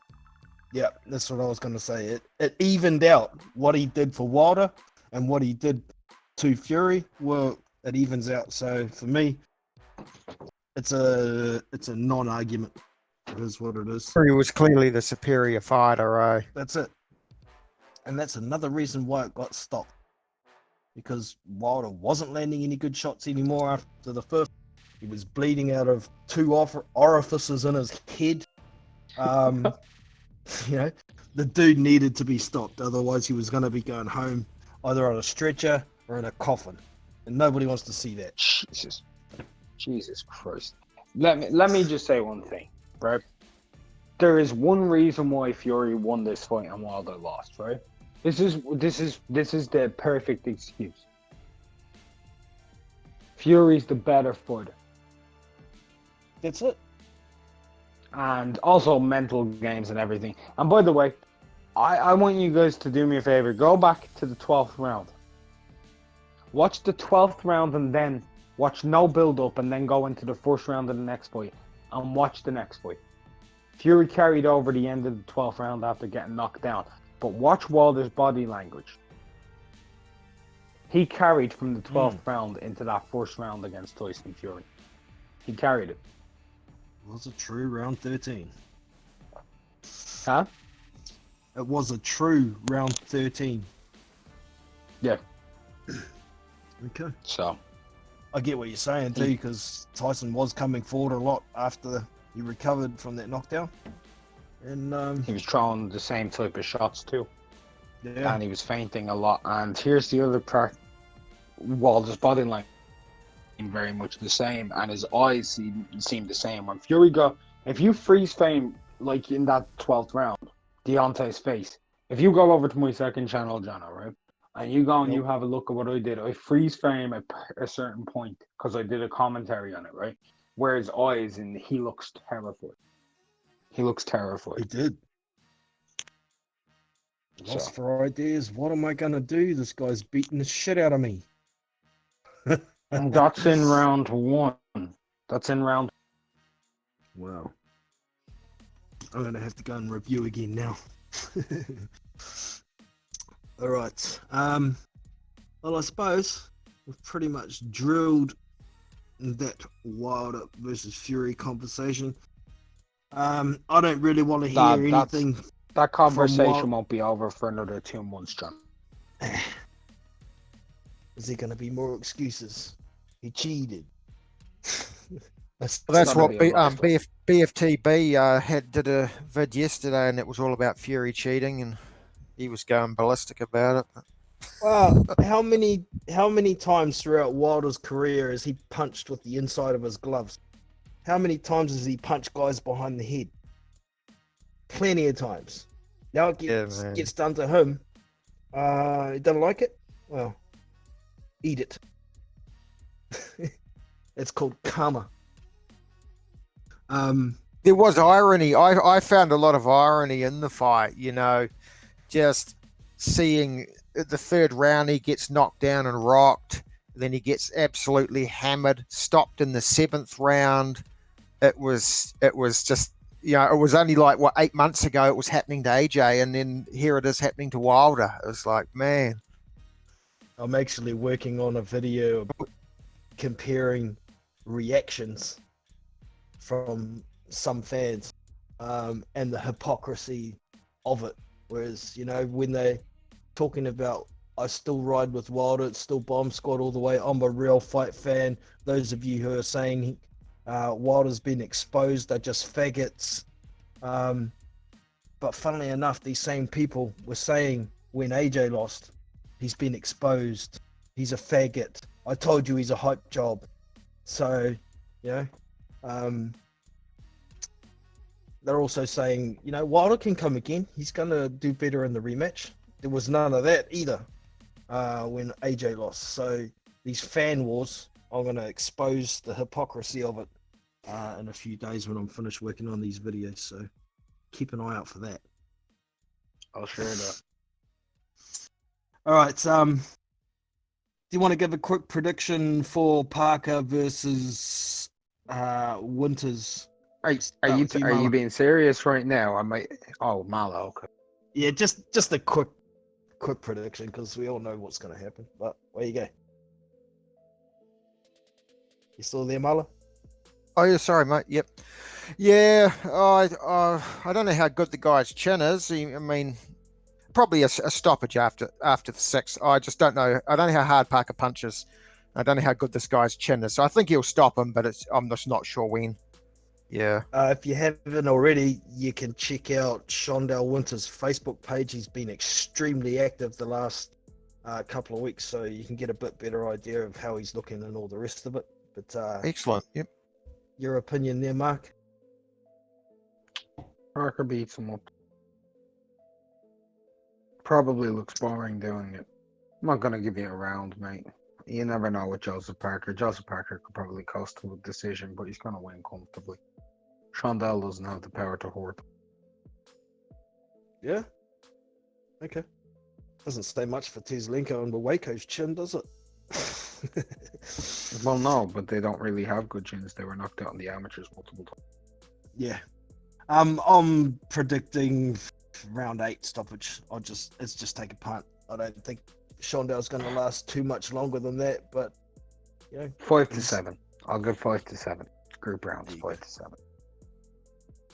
Yeah, that's what I was going to say. It evened out what he did for Wilder and what he did to Fury. Well, it evens out. So for me, it's a non-argument. It is what it is. Fury was clearly the superior fighter, That's it. And that's another reason why it got stopped. because Wilder wasn't landing any good shots anymore after the first. He was bleeding out of two orifices in his head. You know, the dude needed to be stopped, otherwise he was going to be going home either on a stretcher or in a coffin, and nobody wants to see that. Jesus Christ. Let me just say one thing, right? There is one reason why Fury won this fight and Wilder lost, right? This is the perfect excuse. Fury's the better fighter. That's it. And also mental games and everything. And by the way, I want you guys to do me a favor. Go back to the 12th round. Watch the 12th round and then watch no build-up and then go into the first round of the next fight. And watch the next fight. Fury carried over the end of the 12th round after getting knocked down. But watch Wilder's body language. He carried from the 12th round into that first round against Tyson Fury. He carried it. It was a true round 13. Huh? It was a true round 13. Yeah. Okay. So. I get what you're saying too, because Tyson was coming forward a lot after he recovered from that knockdown. And he was throwing the same type of shots too. Yeah. And he was fainting a lot. And here's the other part. Wilder's body language seemed very much the same, and his eyes seemed the same. When Fury if you freeze frame like in that 12th round, Deontay's face. If you go over to my second channel, Jono, right, and you go and you have a look at what I did, I freeze frame at a certain point because I did a commentary on it, right, where his eyes, and he looks terrified. He looks terrified. He did. Lost for ideas. What am I gonna do? This guy's beating the shit out of me. And that's in round 1. That's in round. Wow. I'm gonna have to go and review again now. All right. Well, I suppose we've pretty much drilled that Wilder versus Fury conversation. I don't really want to hear anything. That conversation won't be over for another 2 months, John. Is there going to be more excuses? He cheated. That's what BFTB did a vid yesterday, and it was all about Fury cheating, and he was going ballistic about it. Well, how many times throughout Wilder's career has he punched with the inside of his gloves? How many times has he punched guys behind the head? Plenty of times. Now it gets done to him. He doesn't like it? Well, eat it. It's called karma. There was irony. I found a lot of irony in the fight, you know, just seeing the third round he gets knocked down and rocked, then he gets absolutely hammered, stopped in the 7th round. It was just, you know, it was only like 8 months ago it was happening to AJ, and then here it is happening to Wilder. It was like, man. I'm actually working on a video comparing reactions from some fans and the hypocrisy of it. Whereas, you know, when they're talking about, I still ride with Wilder, it's still Bomb Squad all the way, I'm a real fight fan. Those of you who are saying Wilder's been exposed are just faggots. But funnily enough, these same people were saying when AJ lost, he's been exposed, he's a faggot, I told you he's a hype job. So, you know, they're also saying, you know, Wilder can come again, he's going to do better in the rematch. There was none of that either when AJ lost. So these fan wars, I'm going to expose the hypocrisy of it in a few days when I'm finished working on these videos. So keep an eye out for that. I'll share that. All right. Do you want to give a quick prediction for Parker versus Winters? Are you being serious right now? I might. Oh, Malo. Okay. Yeah, just a quick prediction because we all know what's going to happen. But where you go? You still there, Malo? Oh, yeah, sorry, mate. Yep. Yeah, I don't know how good the guy's chin is. I mean, probably a stoppage after the 6th. I just don't know. I don't know how hard Parker punches. I don't know how good this guy's chin is. So I think he'll stop him, but I'm just not sure when. Yeah. If you haven't already, you can check out Shondell Winter's Facebook page. He's been extremely active the last couple of weeks, so you can get a bit better idea of how he's looking and all the rest of it. But Excellent. Yep. your opinion there, Mark? Parker beats him up. Probably looks boring doing it. I'm not going to give you a round, mate. You never know with Joseph Parker. Joseph Parker could probably cost him a decision, but he's going to win comfortably. Shondell doesn't have the power to hurt. Yeah. Okay. Doesn't say much for Teslenko and Waco's chin, does it? Well, no, but they don't really have good chins. They were knocked out in the amateurs multiple times. Yeah. I'm predicting round 8 stoppage. It's just take a punt. I don't think Shondell's going to last too much longer than that, but 5 to 7. I'll go 5 to 7. Group rounds 5 to 7.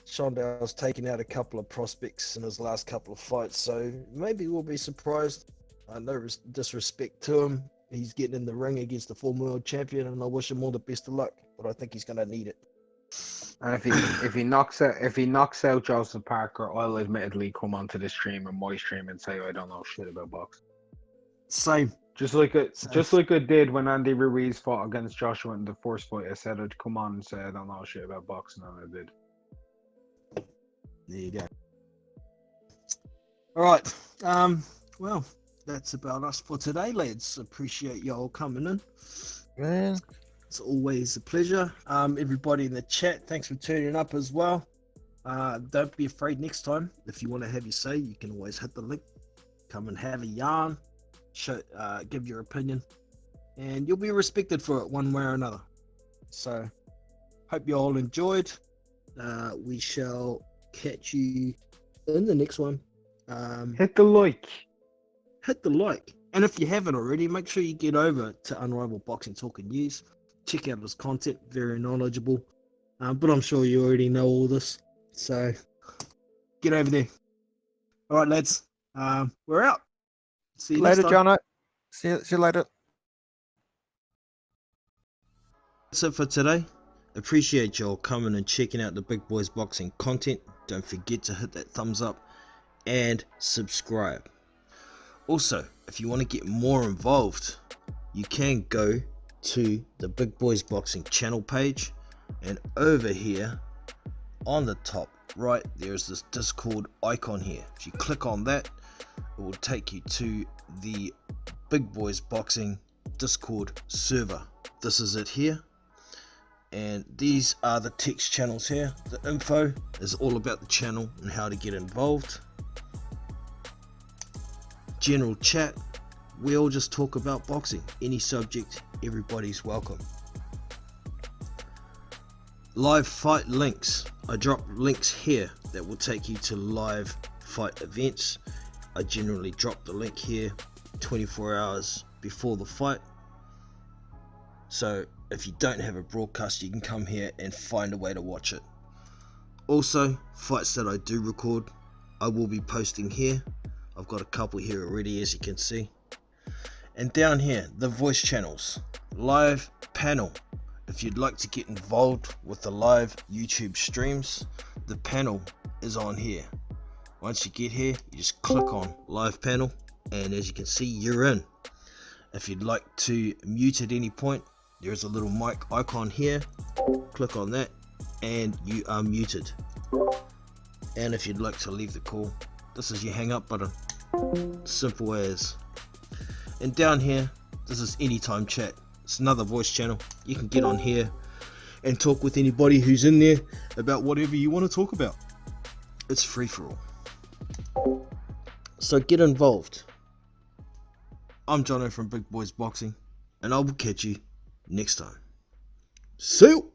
Shondell's taken out a couple of prospects in his last couple of fights, so maybe we'll be surprised. No disrespect to him. He's getting in the ring against the former world champion, and I wish him all the best of luck. But I think he's going to need it. And if he knocks out Joseph Parker, I'll admittedly come onto the stream and my stream and say I don't know shit about boxing. Same. Just like I did when Andy Ruiz fought against Joshua in the first fight. I said I'd come on and say I don't know shit about boxing, and I did. There you go. All right. Well, that's about us for today, lads. Appreciate y'all coming in. Man. It's always a pleasure. Everybody in the chat, thanks for turning up as well. Don't be afraid next time. If you want to have your say, you can always hit the link. Come and have a yarn. Give your opinion. And you'll be respected for it one way or another. So, hope you all enjoyed. We shall catch you in the next one. Hit the like. Hit the like. And if you haven't already, make sure you get over to Unrivaled Boxing Talk and News. Check out his content, very knowledgeable. But I'm sure you already know all this. So get over there. All right, lads. We're out. See you later, next time. Jono. See you later. That's it for today. Appreciate y'all coming and checking out the Big Boys Boxing content. Don't forget to hit that thumbs up and subscribe. Also, if you want to get more involved, you can go to the Big Boys Boxing channel page, and over here on the top right there's this Discord icon here. If you click on that, it will take you to the Big Boys Boxing Discord server. This is it here, and these are the text channels here. The info is all about the channel and how to get involved. General chat, we all just talk about boxing, any subject, everybody's welcome. Live fight links, I drop links here that will take you to live fight events. I generally drop the link here 24 hours before the fight, so if you don't have a broadcast, you can come here and find a way to watch it. Also, fights that I do record, I will be posting here. I've got a couple here already, as you can see. And down here, the voice channels, live panel. If you'd like to get involved with the live YouTube streams, the panel is on here. Once you get here, you just click on live panel, and as you can see, you're in. If you'd like to mute at any point, there's a little mic icon here. Click on that, and you are muted. And if you'd like to leave the call, this is your hang up button. Simple as. And down here, this is anytime chat. It's another voice channel. You can get on here and talk with anybody who's in there about whatever you want to talk about. It's free for all. So get involved. I'm Jono from Big Boys Boxing, and I will catch you next time. See you.